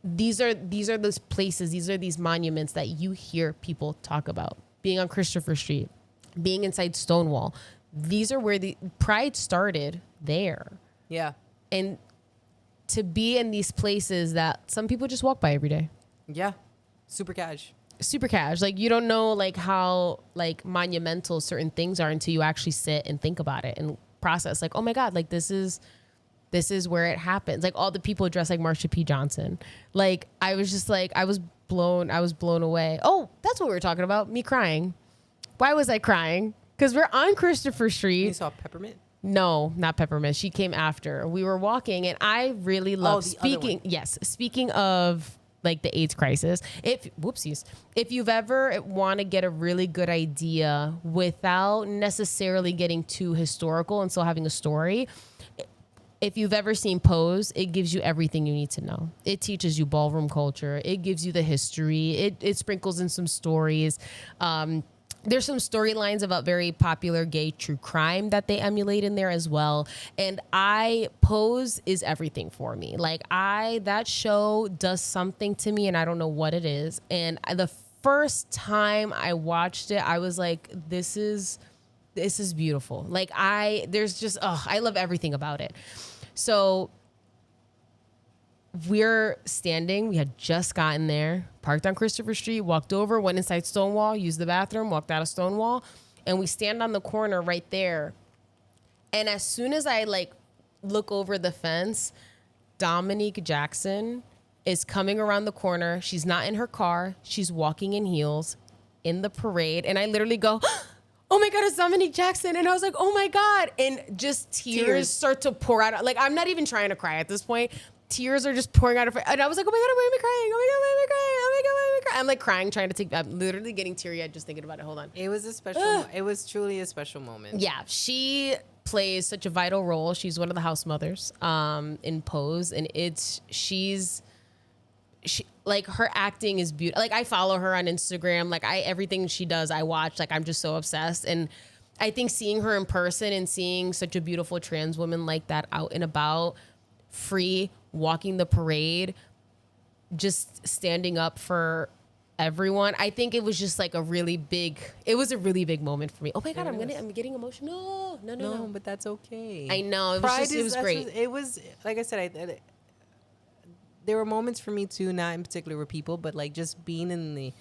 [SPEAKER 1] these are those places, these are these monuments that you hear people talk about. Being on Christopher Street, being inside Stonewall. These are where the Pride started there.
[SPEAKER 2] Yeah.
[SPEAKER 1] And to be in these places that some people just walk by every day.
[SPEAKER 2] Yeah. Super cash.
[SPEAKER 1] Like, you don't know like how like monumental certain things are until you actually sit and think about it and process like, oh my God, like this is where it happens. Like all the people dressed like Marsha P. Johnson. Like I was just like, I was blown away. Oh, that's what we were talking about. Me crying. Why was I crying? Because we're on Christopher Street.
[SPEAKER 2] You saw Peppermint?
[SPEAKER 1] No, not Peppermint. She came after. We were walking, and I really love
[SPEAKER 2] the other
[SPEAKER 1] speaking. Yes, speaking of like the AIDS crisis. If you've ever want to get a really good idea without necessarily getting too historical and still having a story, if you've ever seen Pose, it gives you everything you need to know. It teaches you ballroom culture. It gives you the history. It sprinkles in some stories. There's some storylines about very popular gay true crime that they emulate in there as well. And Pose is everything for me. Like that show does something to me and I don't know what it is. And the first time I watched it, I was like, this is beautiful. Like I love everything about it. So we're standing. We had just gotten there, parked on Christopher Street, walked over, went inside Stonewall, used the bathroom, walked out of Stonewall, and we stand on the corner right there. And as soon as I like look over the fence, Dominique Jackson is coming around the corner. She's not in her car. She's walking in heels in the parade. And I literally go, oh my God, it's Dominique Jackson. And I was like, oh my God. And just tears start to pour out. Like, I'm not even trying to cry at this point. Tears are just pouring out of her. And I was like, oh my God, why am I crying? Oh my God, why am I crying? Oh my God, why am I crying? I'm like crying, trying to I'm literally getting teary-eyed just thinking about it. Hold on.
[SPEAKER 2] It was a special, it was truly a special moment.
[SPEAKER 1] Yeah, she plays such a vital role. She's one of the house mothers in Pose. And she's like, her acting is beautiful. Like, I follow her on Instagram. Like, everything she does, I watch. Like, I'm just so obsessed. And I think seeing her in person and seeing such a beautiful trans woman like that out and about, free, walking the parade, just standing up for everyone. I think it was just like a really big moment for me. Oh my God, I'm getting emotional. No,
[SPEAKER 2] but that's okay.
[SPEAKER 1] I know. It was great.
[SPEAKER 2] It was, like I said, there were moments for me too, not in particular with people, but like just being in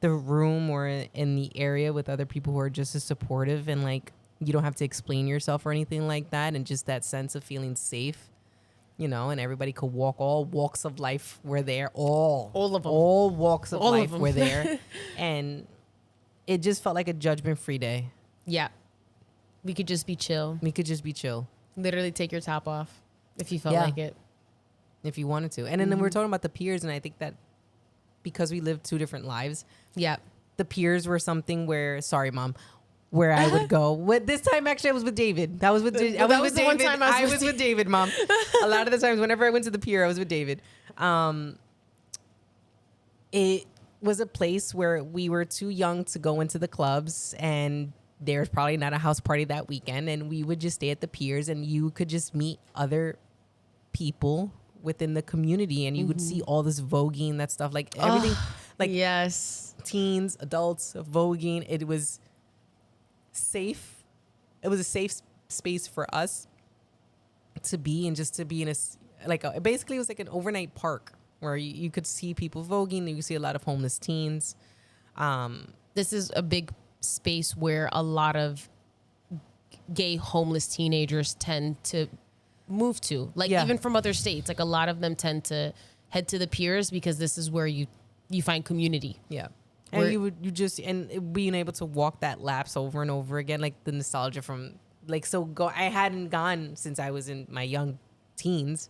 [SPEAKER 2] the room or in the area with other people who are just as supportive, and like you don't have to explain yourself or anything like that, and just that sense of feeling safe. You know, and everybody could walk. All walks of life were there. All of them. All walks of life were there. And it just felt like a judgment-free day.
[SPEAKER 1] Yeah. We could just be chill. Literally take your top off if you felt like it.
[SPEAKER 2] If you wanted to. And then we're talking about the peers, and I think that because we lived two different lives, the peers were something where, sorry, Mom, where I would go. This time, actually, I was with David. I was with David, Mom. A lot of the times, whenever I went to the pier, I was with David. It was a place where we were too young to go into the clubs, and there's probably not a house party that weekend, and we would just stay at the piers, and you could just meet other people within the community, and you would see all this voguing, that stuff, like everything, like
[SPEAKER 1] yes,
[SPEAKER 2] teens, adults, voguing. It was safe. It was a safe space for us to be, and just to be in basically it was like an overnight park where you could see people voguing. You could see a lot of homeless teens.
[SPEAKER 1] This is a big space where a lot of gay homeless teenagers tend to move to, like even from other states. Like a lot of them tend to head to the piers because this is where you find community.
[SPEAKER 2] Yeah. And and being able to walk that laps over and over again, like the nostalgia from I hadn't gone since I was in my young teens,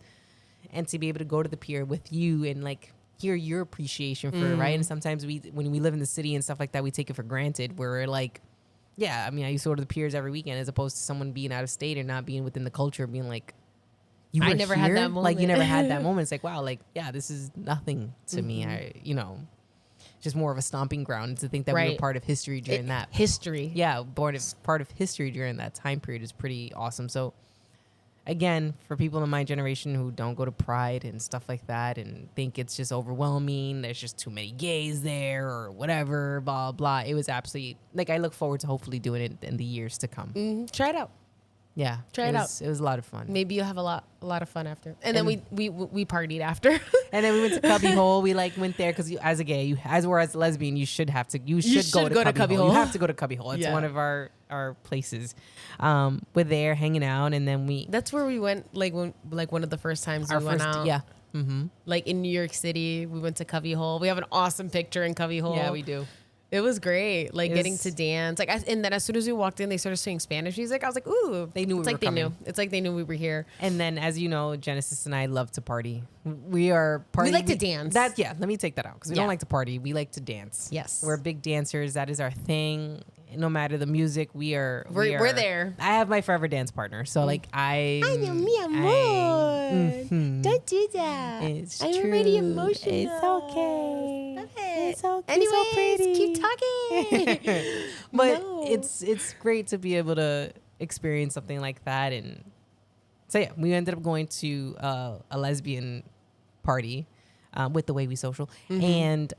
[SPEAKER 2] and to be able to go to the pier with you and like hear your appreciation for it, right? And sometimes when we live in the city and stuff like that, we take it for granted. Where we're like, yeah, I mean, I used to go to the piers every weekend, as opposed to someone being out of state or not being within the culture, being like, I never had that moment. Like you never had that moment. It's like, wow, like yeah, this is nothing to me. Just more of a stomping ground to think that we were part of history during that.
[SPEAKER 1] History.
[SPEAKER 2] Yeah, part of history during that time period is pretty awesome. So, again, for people in my generation who don't go to Pride and stuff like that and think it's just overwhelming, there's just too many gays there or whatever, blah, blah. It was absolutely, like, I look forward to hopefully doing it in the years to come.
[SPEAKER 1] Mm-hmm. Try it out.
[SPEAKER 2] Yeah.
[SPEAKER 1] Try it out.
[SPEAKER 2] It was a lot of fun.
[SPEAKER 1] Maybe you'll have a lot of fun after. And then we partied after.
[SPEAKER 2] And then we went to Cubby Hole. We went there because as a gay, as a lesbian, you should go to Cubby Hole. You have to go to Cubby Hole. It's one of our places. We're there hanging out, and then that's
[SPEAKER 1] where we went. One of the first times we went out.
[SPEAKER 2] Yeah. Mm-hmm.
[SPEAKER 1] Like in New York City, we went to Cubby Hole. We have an awesome picture in Cubby Hole.
[SPEAKER 2] Yeah, we do.
[SPEAKER 1] It was great, like getting to dance. Like, and then as soon as we walked in, they started singing Spanish music. I was like, ooh,
[SPEAKER 2] they knew.
[SPEAKER 1] It's like they knew. It's like they knew we were here.
[SPEAKER 2] And then, as you know, Genesis and I love to party. We are party.
[SPEAKER 1] We like to dance.
[SPEAKER 2] Let me take that out because we don't like to party. We like to dance.
[SPEAKER 1] Yes,
[SPEAKER 2] we're big dancers. That is our thing. No matter the music, we're
[SPEAKER 1] there.
[SPEAKER 2] I have my forever dance partner. So like
[SPEAKER 1] Ay, Dios mío, amor. Don't do that. I'm already emotional.
[SPEAKER 2] It's okay. It's okay.
[SPEAKER 1] Anyways,
[SPEAKER 2] so pretty.
[SPEAKER 1] keep talking.
[SPEAKER 2] But it's great to be able to experience something like that. And so yeah, we ended up going to a lesbian party with the Way We Social, and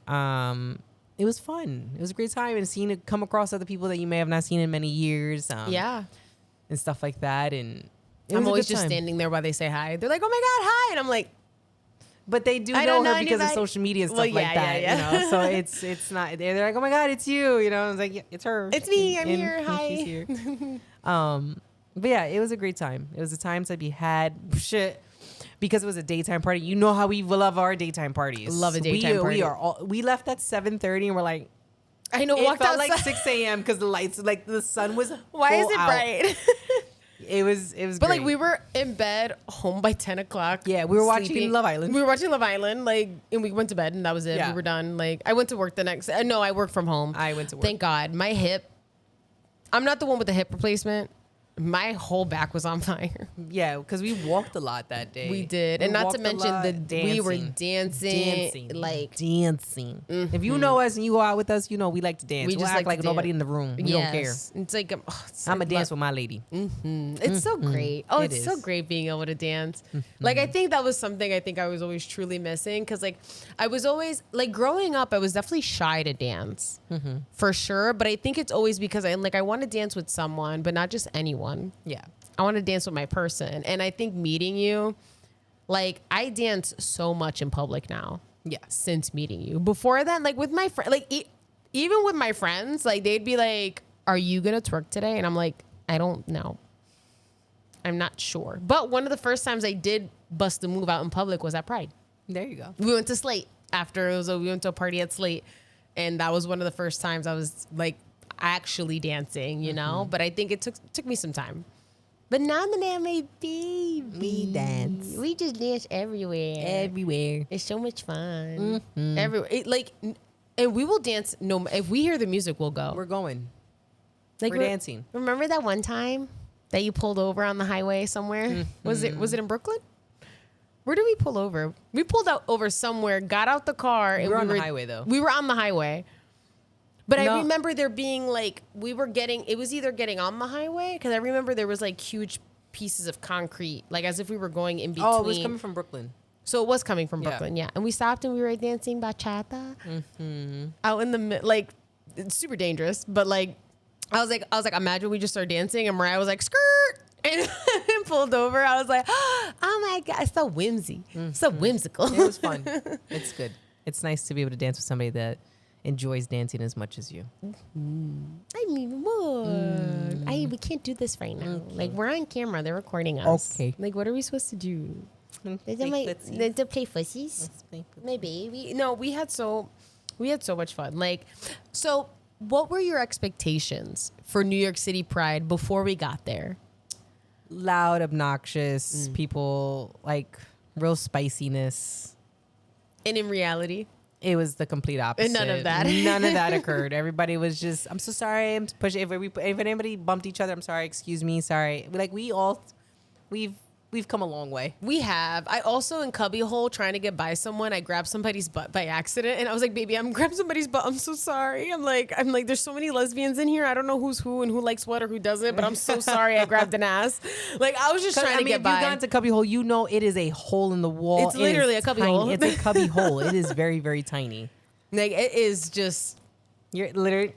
[SPEAKER 2] it was fun. It was a great time, and seeing it come across other people that you may have not seen in many years. And stuff like that. And
[SPEAKER 1] I'm always just standing there while they say hi. They're like, "Oh my God, hi!" And I'm like,
[SPEAKER 2] but they do know her because of social media and stuff like that.
[SPEAKER 1] Yeah.
[SPEAKER 2] You know, so it's not. They're like, "Oh my God, it's you!" You know, I was like, "Yeah, it's her.
[SPEAKER 1] It's me. I'm here. Hi."
[SPEAKER 2] She's here. But yeah, it was a great time. It was a time to be had. Shit. Because it was a daytime party. You know how we love our daytime parties.
[SPEAKER 1] Love a daytime party.
[SPEAKER 2] We left at 7:30 and we're like,
[SPEAKER 1] I know.
[SPEAKER 2] It
[SPEAKER 1] walked
[SPEAKER 2] felt
[SPEAKER 1] outside.
[SPEAKER 2] like 6 a.m. because the lights, like the sun was.
[SPEAKER 1] Why is it
[SPEAKER 2] out.
[SPEAKER 1] bright?
[SPEAKER 2] It was.
[SPEAKER 1] But
[SPEAKER 2] great.
[SPEAKER 1] like we were in bed, home by 10 o'clock.
[SPEAKER 2] Yeah, we were watching
[SPEAKER 1] sleeping.
[SPEAKER 2] Love Island.
[SPEAKER 1] We were watching Love Island, like, and we went to bed, and that was it.
[SPEAKER 2] Yeah.
[SPEAKER 1] We were done. Like, I went to work the next. No, I worked from home.
[SPEAKER 2] I went to work.
[SPEAKER 1] Thank God. My hip. I'm not the one with the hip replacement. My whole back was on fire.
[SPEAKER 2] Yeah, because we walked a lot that day.
[SPEAKER 1] We did, and not to mention we were dancing. Like
[SPEAKER 2] dancing. If you know us and you go out with us, you know we like to dance. We just act like nobody in the room. We don't care.
[SPEAKER 1] It's like
[SPEAKER 2] I'm a dance with my lady.
[SPEAKER 1] It's so great. Oh, it's so great being able to dance. Like I think that was something I was always truly missing because like I was always like growing up, I was definitely shy to dance for sure. But I think it's always because I want to dance with someone, but not just anyone.
[SPEAKER 2] Yeah.
[SPEAKER 1] I want to dance with my person. And I think meeting you, like I dance so much in public now.
[SPEAKER 2] Yeah.
[SPEAKER 1] Since meeting you. Before then, like with my friend, like even with my friends, like they'd be like, "Are you going to twerk today?" And I'm like, "I don't know. I'm not sure." But one of the first times I did bust a move out in public was at Pride.
[SPEAKER 2] There you go.
[SPEAKER 1] We went to Slate after we went to a party at Slate. And that was one of the first times I was like, actually dancing, you know, but I think it took me some time. But now that I'm a baby,
[SPEAKER 2] we dance.
[SPEAKER 1] We just dance everywhere. It's so much fun. Everywhere, and we will dance. No, if we hear the music, we'll go.
[SPEAKER 2] We're going.
[SPEAKER 1] Like
[SPEAKER 2] we're dancing.
[SPEAKER 1] Remember that one time that you pulled over on the highway somewhere? Was it in Brooklyn? Where did we pull over? We pulled over somewhere, got out the car, and
[SPEAKER 2] we were on the highway though.
[SPEAKER 1] We were on the highway. But I remember there being like, it was either getting on the highway, because I remember there was like huge pieces of concrete, like as if we were going in between.
[SPEAKER 2] Oh, it was coming from Brooklyn.
[SPEAKER 1] So it was coming from Brooklyn, yeah. And we stopped and we were dancing bachata out in the, like, it's super dangerous. But like, I was like, imagine we just started dancing and Mariah was like, skirt, and pulled over. I was like, oh my God, it's so whimsy. So whimsical.
[SPEAKER 2] It was fun. It's good. It's nice to be able to dance with somebody that enjoys dancing as much as you.
[SPEAKER 1] I mean, what? We can't do this right now. Like, we're on camera. They're recording us.
[SPEAKER 2] Okay.
[SPEAKER 1] Like, what are we supposed to do? To play fussies? My baby. No, we had so much fun. Like, so what were your expectations for New York City Pride before we got there?
[SPEAKER 2] Loud, obnoxious people, like real spiciness.
[SPEAKER 1] And in reality?
[SPEAKER 2] It was the complete opposite.
[SPEAKER 1] And none of that.
[SPEAKER 2] None of that occurred. Everybody was just, I'm so sorry. I'm pushing. If anybody bumped each other, I'm sorry. Excuse me. Sorry. Like we've come a long way.
[SPEAKER 1] We have. I also in cubbyhole trying to get by someone, I grabbed somebody's butt by accident, and I was like, "Baby, I'm grabbing somebody's butt. I'm so sorry." I'm like, there's so many lesbians in here. I don't know who's who and who likes what or who doesn't, but I'm so sorry. I grabbed an ass. Like I was just trying to get by.
[SPEAKER 2] If you've gone to cubbyhole, you know it is a hole in the wall.
[SPEAKER 1] It's literally a cubbyhole.
[SPEAKER 2] It's a cubbyhole. It is very, very tiny.
[SPEAKER 1] Like it is just.
[SPEAKER 2] You're literally.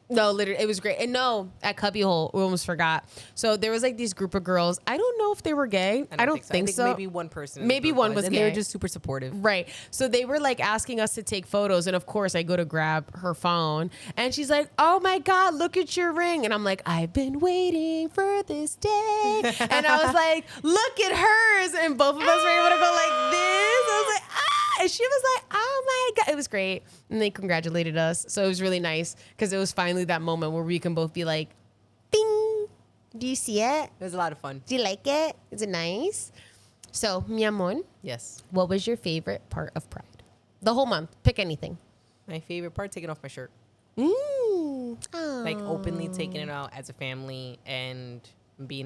[SPEAKER 1] No, literally, it was great. And no, at Cubbyhole, we almost forgot. So there was like these group of girls. I don't know if they were gay. I don't think so.
[SPEAKER 2] Maybe one person.
[SPEAKER 1] Maybe one was
[SPEAKER 2] and
[SPEAKER 1] gay.
[SPEAKER 2] They were just super supportive.
[SPEAKER 1] Right. So they were like asking us to take photos. And of course, I go to grab her phone. And she's like, "Oh my God, look at your ring." And I'm like, "I've been waiting for this day." And I was like, "Look at hers." And both of us were able to go like this. I was like, "Ah." And she was like, oh my God. It was great. And they congratulated us. So it was really nice because it was finally that moment where we can both be like, bing. Do you see it?
[SPEAKER 2] It was a lot of fun.
[SPEAKER 1] Do you like it? Is it nice? So, mi amor,
[SPEAKER 2] Yes.
[SPEAKER 1] what was your favorite part of Pride? The whole month. Pick anything.
[SPEAKER 2] My favorite part, taking off my shirt.
[SPEAKER 1] Like
[SPEAKER 2] Openly taking it out as a family and being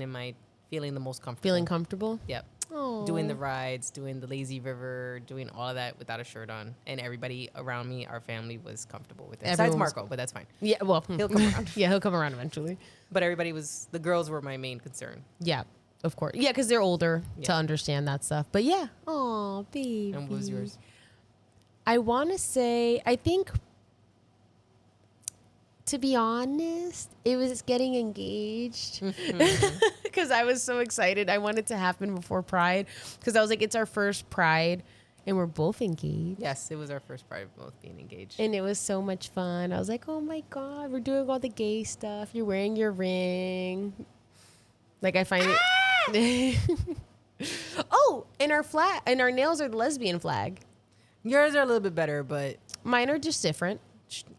[SPEAKER 2] feeling the most comfortable.
[SPEAKER 1] Feeling comfortable?
[SPEAKER 2] Yep.
[SPEAKER 1] Aw.
[SPEAKER 2] Doing the rides, doing the lazy river, doing all of that without a shirt on. And everybody around me, our family, was comfortable with it. Besides Marco, but that's fine.
[SPEAKER 1] Yeah, well.
[SPEAKER 2] He'll come around.
[SPEAKER 1] Yeah, he'll come around eventually.
[SPEAKER 2] But the girls were my main concern.
[SPEAKER 1] Yeah, of course. Yeah, because they're older to understand that stuff. But yeah. Oh, baby.
[SPEAKER 2] And what was yours?
[SPEAKER 1] I want to say, I think, to be honest, it was getting engaged because I was so excited. I wanted it to happen before Pride because I was like, it's our first Pride and we're both engaged.
[SPEAKER 2] Yes, it was our first Pride of both being engaged.
[SPEAKER 1] And it was so much fun. I was like, oh my God, we're doing all the gay stuff. You're wearing your ring. Like, I find it. Oh, and our nails are the lesbian flag.
[SPEAKER 2] Yours are a little bit better, but
[SPEAKER 1] Mine are just different.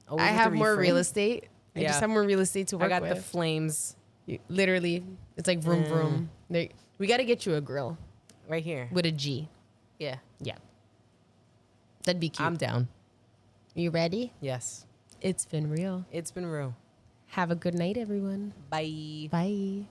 [SPEAKER 2] always
[SPEAKER 1] I
[SPEAKER 2] with
[SPEAKER 1] have
[SPEAKER 2] the
[SPEAKER 1] more
[SPEAKER 2] refrain.
[SPEAKER 1] real estate. I
[SPEAKER 2] Yeah.
[SPEAKER 1] just have more real estate to work
[SPEAKER 2] I got
[SPEAKER 1] with.
[SPEAKER 2] the flames
[SPEAKER 1] Literally, it's like vroom vroom. We got to get you a grill
[SPEAKER 2] right here.
[SPEAKER 1] with a G.
[SPEAKER 2] Yeah.
[SPEAKER 1] Yeah. That'd be cute.
[SPEAKER 2] I'm down.
[SPEAKER 1] You ready?
[SPEAKER 2] Yes.
[SPEAKER 1] It's been real.
[SPEAKER 2] It's been real.
[SPEAKER 1] Have a good night, everyone.
[SPEAKER 2] Bye.
[SPEAKER 1] Bye.